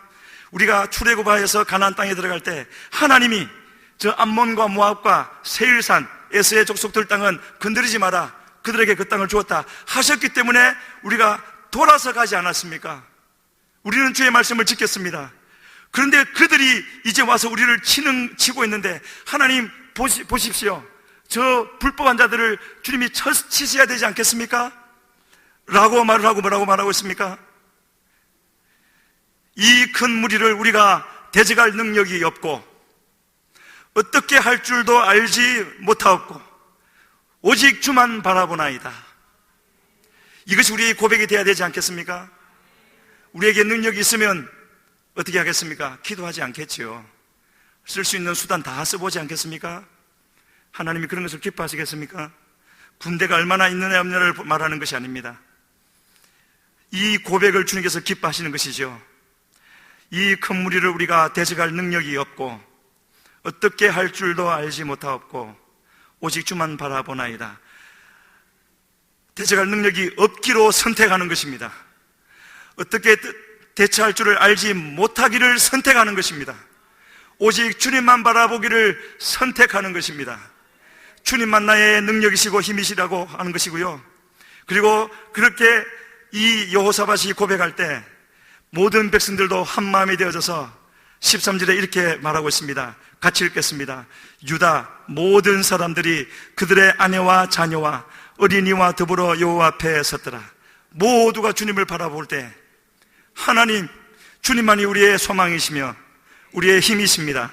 우리가 출애굽하여서 가나안 땅에 들어갈 때 하나님이 저 암몬과 모압과 세일산 에스의 족속들 땅은 건드리지 마라, 그들에게 그 땅을 주었다 하셨기 때문에 우리가 돌아서 가지 않았습니까? 우리는 주의 말씀을 지켰습니다. 그런데 그들이 이제 와서 우리를 치고 있는데 하나님 보십시오, 저 불법한 자들을 주님이 치셔야 되지 않겠습니까? 라고 말을 하고 뭐라고 말하고 있습니까? 이 큰 무리를 우리가 대적할 능력이 없고 어떻게 할 줄도 알지 못하옵고 오직 주만 바라보나이다. 이것이 우리의 고백이 되어야 되지 않겠습니까? 우리에게 능력이 있으면 어떻게 하겠습니까? 기도하지 않겠지요. 쓸 수 있는 수단 다 써보지 않겠습니까? 하나님이 그런 것을 기뻐하시겠습니까? 군대가 얼마나 있느냐 없느냐를 말하는 것이 아닙니다. 이 고백을 주님께서 기뻐하시는 것이죠. 이 큰 무리를 우리가 대적할 능력이 없고 어떻게 할 줄도 알지 못하옵고 오직 주만 바라보나이다. 대적할 능력이 없기로 선택하는 것입니다. 어떻게 대처할 줄을 알지 못하기를 선택하는 것입니다. 오직 주님만 바라보기를 선택하는 것입니다. 주님만 나의 능력이시고 힘이시라고 하는 것이고요. 그리고 그렇게 이 여호사밧이 고백할 때 모든 백성들도 한마음이 되어져서 13절에 이렇게 말하고 있습니다. 같이 읽겠습니다. 유다 모든 사람들이 그들의 아내와 자녀와 어린이와 더불어 여호와 앞에 섰더라. 모두가 주님을 바라볼 때 하나님, 주님만이 우리의 소망이시며 우리의 힘이십니다.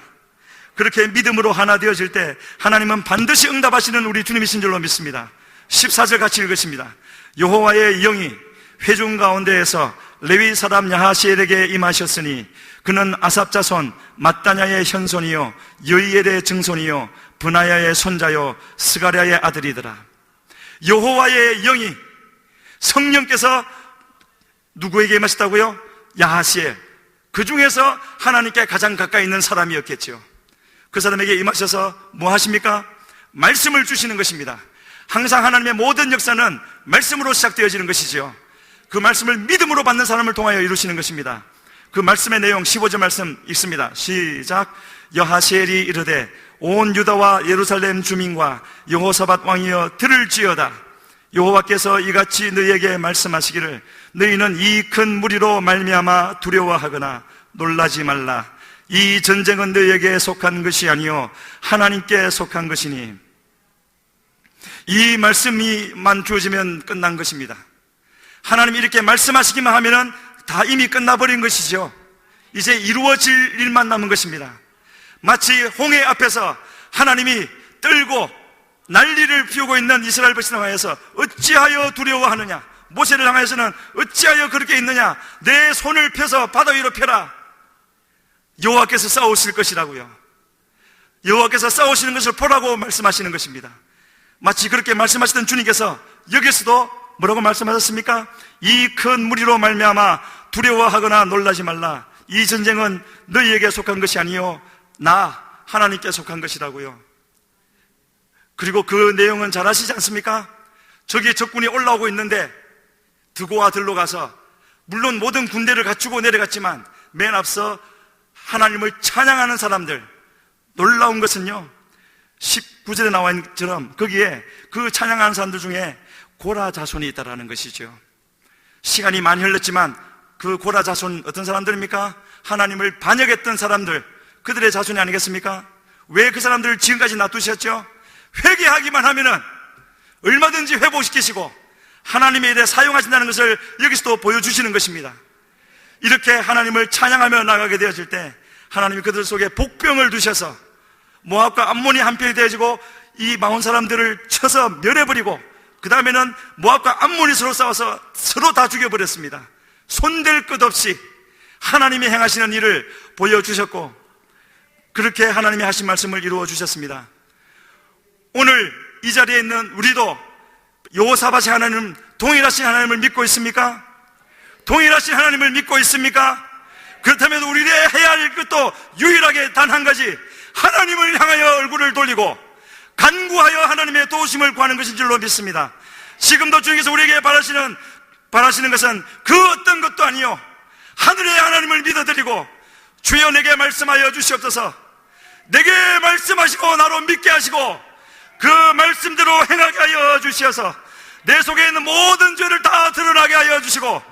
그렇게 믿음으로 하나 되어질 때 하나님은 반드시 응답하시는 우리 주님이신 줄로 믿습니다. 14절 같이 읽으십니다. 여호와의 영이 회중 가운데에서 레위 사람 야하시엘에게 임하셨으니 그는 아삽 자손 mat다냐의 현손이요 여이엘의 증손이요 브나야의 손자요 스가랴의 아들이더라. 여호와의 영이, 성령께서 누구에게 임하셨다고요? 야하시엘, 그 중에서 하나님께 가장 가까이 있는 사람이었겠죠. 그 사람에게 임하셔서 뭐 하십니까? 말씀을 주시는 것입니다. 항상 하나님의 모든 역사는 말씀으로 시작되어지는 것이죠. 그 말씀을 믿음으로 받는 사람을 통하여 이루시는 것입니다. 그 말씀의 내용 15절 말씀 읽습니다. 시작. 여하시엘이 이르되 온 유다와 예루살렘 주민과 여호사밧 왕이여 들을지어다. 여호와께서 이같이 너희에게 말씀하시기를 너희는 이 큰 무리로 말미암아 두려워하거나 놀라지 말라. 이 전쟁은 너희에게 속한 것이 아니요 하나님께 속한 것이니. 이 말씀이만 주어지면 끝난 것입니다. 하나님이 이렇게 말씀하시기만 하면은 다 이미 끝나버린 것이죠. 이제 이루어질 일만 남은 것입니다. 마치 홍해 앞에서 하나님이 떨고 난리를 피우고 있는 이스라엘 백성을 향해서 어찌하여 두려워하느냐, 모세를 향해서는 어찌하여 그렇게 있느냐, 내 손을 펴서 바다 위로 펴라. 여호와께서 싸우실 것이라고요. 여호와께서 싸우시는 것을 보라고 말씀하시는 것입니다. 마치 그렇게 말씀하시던 주님께서 여기서도 뭐라고 말씀하셨습니까? 이 큰 무리로 말미암아 두려워하거나 놀라지 말라. 이 전쟁은 너희에게 속한 것이 아니요 나 하나님께 속한 것이라고요. 그리고 그 내용은 잘 아시지 않습니까? 저기 적군이 올라오고 있는데 드고와 들로 가서 물론 모든 군대를 갖추고 내려갔지만 맨 앞서 하나님을 찬양하는 사람들, 놀라운 것은요 19절에 나와 있는 것처럼 거기에 그 찬양하는 사람들 중에 고라 자손이 있다라는 것이죠. 시간이 많이 흘렀지만 그 고라 자손 어떤 사람들입니까? 하나님을 반역했던 사람들, 그들의 자손이 아니겠습니까? 왜 그 사람들을 지금까지 놔두셨죠? 회개하기만 하면은 얼마든지 회복시키시고 하나님의 일에 사용하신다는 것을 여기서도 보여주시는 것입니다. 이렇게 하나님을 찬양하며 나가게 되어질 때 하나님이 그들 속에 복병을 두셔서 모압과 암몬이 한편이 되어지고 이 마온 사람들을 쳐서 멸해버리고 그 다음에는 모압과 암몬이 서로 싸워서 서로 다 죽여버렸습니다. 손댈 것 없이 하나님이 행하시는 일을 보여주셨고 그렇게 하나님이 하신 말씀을 이루어 주셨습니다. 오늘 이 자리에 있는 우리도 여호사밧이 하나님, 동일하신 하나님을 믿고 있습니까? 동일하신 하나님을 믿고 있습니까? 그렇다면 우리가 해야 할 것도 유일하게 단 한 가지, 하나님을 향하여 얼굴을 돌리고 간구하여 하나님의 도우심을 구하는 것인 줄로 믿습니다. 지금도 주님께서 우리에게 바라시는 것은 그 어떤 것도 아니요 하늘의 하나님을 믿어드리고 주여 내게 말씀하여 주시옵소서. 내게 말씀하시고 나로 믿게 하시고 그 말씀대로 행하게 하여 주시어서 내 속에 있는 모든 죄를 다 드러나게 하여 주시고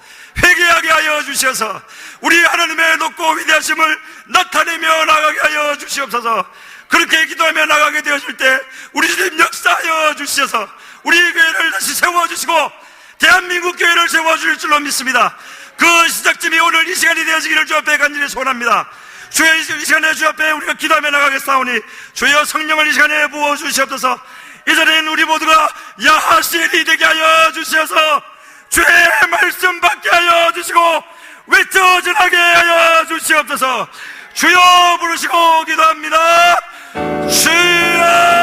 회개하게 하여 주시어서 우리 하나님의 높고 위대하심을 나타내며 나가게 하여 주시옵소서. 그렇게 기도하며 나가게 되어질 때 우리 주님 역사하여 주시어서 우리 교회를 다시 세워주시고 대한민국 교회를 세워줄 줄로 믿습니다. 그 시작점이 오늘 이 시간이 되어지기를 주 앞에 간절히 소원합니다. 주여 이 시간에 주 앞에 우리가 기도하며 나가겠사오니 주여 성령을 이 시간에 부어주시옵소서. 이 자리에 있는 우리 모두가 야하시엘이 되게 하여 주시어서 주의 말씀 받게 하여 주시고 외쳐 전하게 하여 주시옵소서. 주여 부르시고 기도합니다. 주여,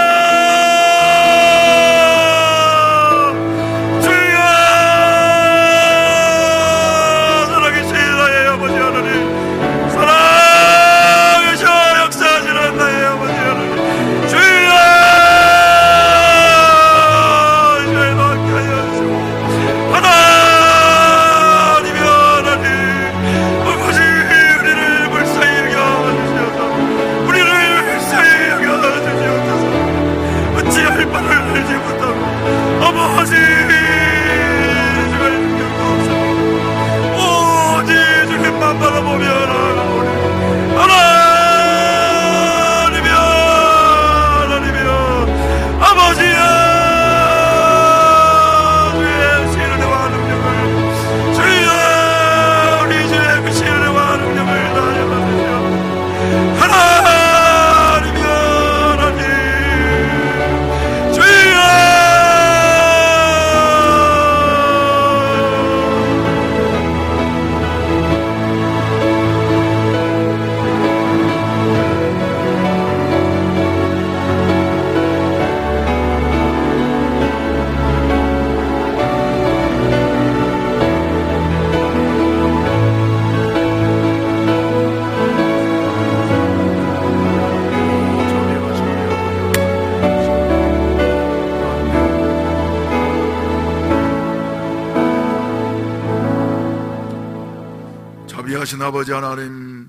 자비하신 아버지 하나님,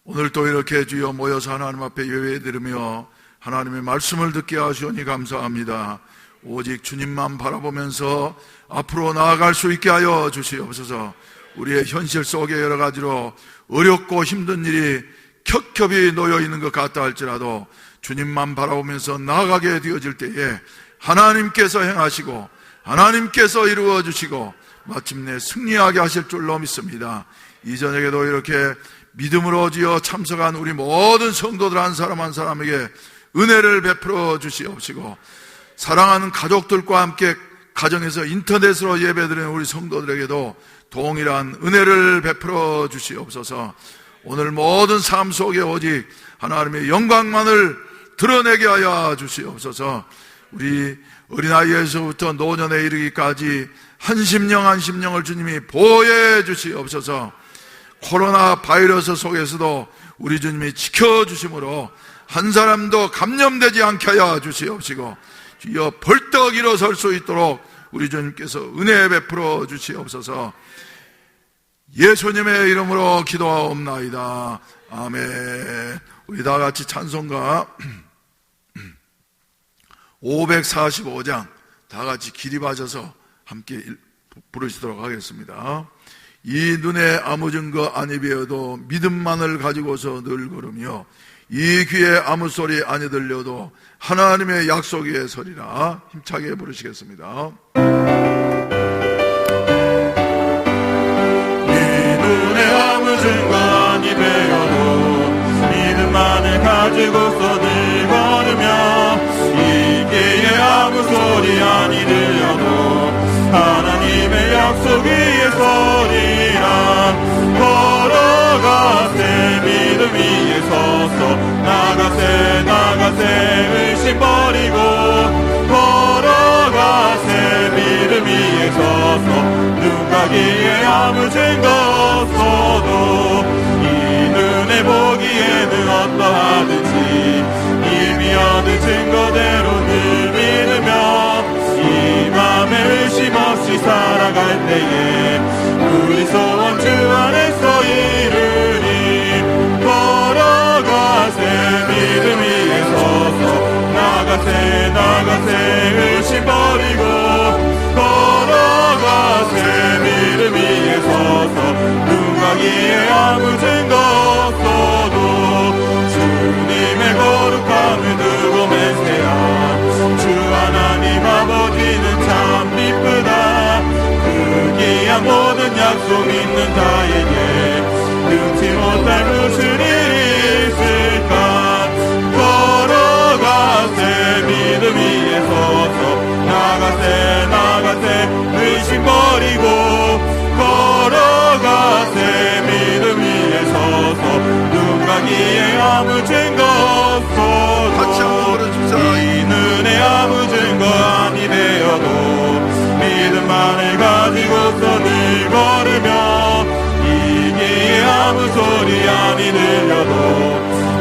오늘 또 이렇게 주여 모여서 하나님 앞에 예배드리며 하나님의 말씀을 듣게 하시오니 감사합니다. 오직 주님만 바라보면서 앞으로 나아갈 수 있게 하여 주시옵소서. 우리의 현실 속에 여러 가지로 어렵고 힘든 일이 겹겹이 놓여 있는 것 같다 할지라도 주님만 바라보면서 나아가게 되어질 때에 하나님께서 행하시고 하나님께서 이루어 주시고 마침내 승리하게 하실 줄로 믿습니다. 이 저녁에도 이렇게 믿음으로 지어 참석한 우리 모든 성도들 한 사람 한 사람에게 은혜를 베풀어 주시옵시고, 사랑하는 가족들과 함께 가정에서 인터넷으로 예배드리는 우리 성도들에게도 동일한 은혜를 베풀어 주시옵소서. 오늘 모든 삶 속에 오직 하나님의 영광만을 드러내게 하여 주시옵소서. 우리 어린아이에서부터 노년에 이르기까지 한 심령 한 심령을 주님이 보호해 주시옵소서. 코로나 바이러스 속에서도 우리 주님이 지켜주심으로 한 사람도 감염되지 않게 하여 주시옵시고, 주여 벌떡 일어설 수 있도록 우리 주님께서 은혜 베풀어 주시옵소서. 예수님의 이름으로 기도하옵나이다. 아멘. 우리 다 같이 찬송가 545장 다 같이 기립하셔서 함께 부르시도록 하겠습니다. 이 눈에 아무 증거 아니 배어도 믿음만을 가지고서 늘 걸으며, 이 귀에 아무 소리 아니 들려도 하나님의 약속 위에 서리라. 힘차게 부르시겠습니다. 이 눈에 아무 증거 아니 배어도 믿음만을 가지고서 늘 걸으며, 이 귀에 아무 소리 아니 들려도 하나님의 약속 위에 서리라. 걸어가세 믿음 위에 서서, 나가세 나가세 의심 버리고, 걸어가세 믿음 위에 서서, 눈 가기에 아무 증거 없어도 이 눈에 보기에는 어떠하든지 이미 얻은 증거대로 늘 믿으며, 이 맘에 의심 없이 살아갈 때에 우리 소원 주 안에서 이루리. 걸어가세 믿음 위에 서서, 나가세 나가세 의심 버리고, 걸어가세 믿음 위에 서서, 눈 가기에 아무 증거 없어도 주님의 거룩함을 두고 맹세하. 주 하나님 아버지는 참 기쁘다. 그 귀한 모든 약속 있는 자에게 능치 못할 무슨 일이 있을까. 걸어가세 믿음 위에 서서, 나가세 나가세 의심 버리고, 걸어가세 믿음 위에 서서, 눈 가기에 가지고서 늘 걸으며 이기에 아무 소리 아니 들려도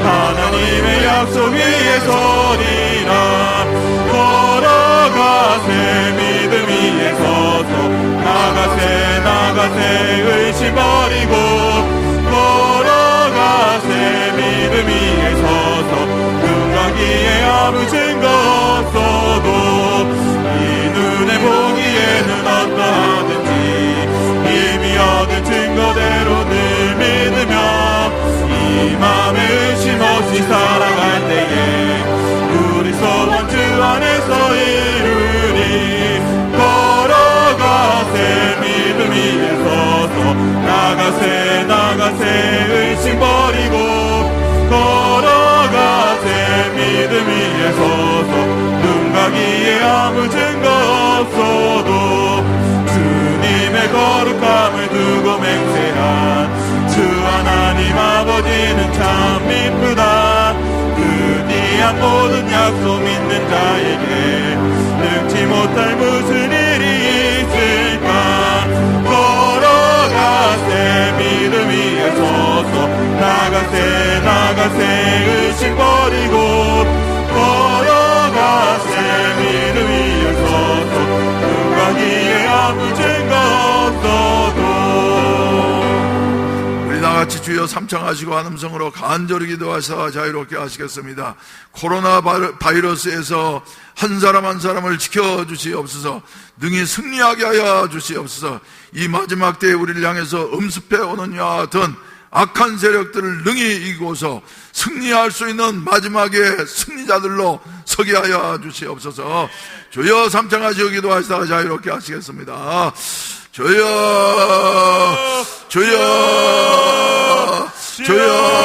하나님의 약속 위에 서리라. 걸어가세 믿음 위에 서서 나가세 나가세 의심 버리고 걸어가세 믿음 위에 서서 눈 가기에 아무 증거 없어도 이 눈에 보기에는 어떠하든지 이미 얻은 증거대로 늘 믿으며 이 맘에 의심 없이 살아갈 때에 우리 소원 주 안에서 이루리. 걸어가세 믿음 위에 서서 나가세 나가세 의심 버리고 걸어가세 믿음 위에 서서 눈 가기에 아무 증거 없어도 주님의 거룩함을 두고 맹세한 주 하나님 아버지는 참 미쁘다. 그디한 모든 약속 믿는 자에게 능치 못할 무슨 일이 있을까. 걸어가세 믿음 위에 서서 나가세 나가세 의심 버리고 걸어가세 믿음 위에 서서 눈 가기에 아무 증거 없어도. 우리 다같이 주여 삼창하시고 한 음성으로 간절히 기도하사 자유롭게 하시겠습니다. 코로나 바이러스에서 한 사람 한 사람을 지켜주시옵소서. 능히 승리하게 하여 주시옵소서. 이 마지막 때에 우리를 향해서 음습해 오는 이와 같은 악한 세력들을 능히 이기고서 승리할 수 있는 마지막의 승리자들로 서게 하여 주시옵소서. 주여 삼창하시고 기도하시다가 자유롭게 하시겠습니다. 주여 주여 주여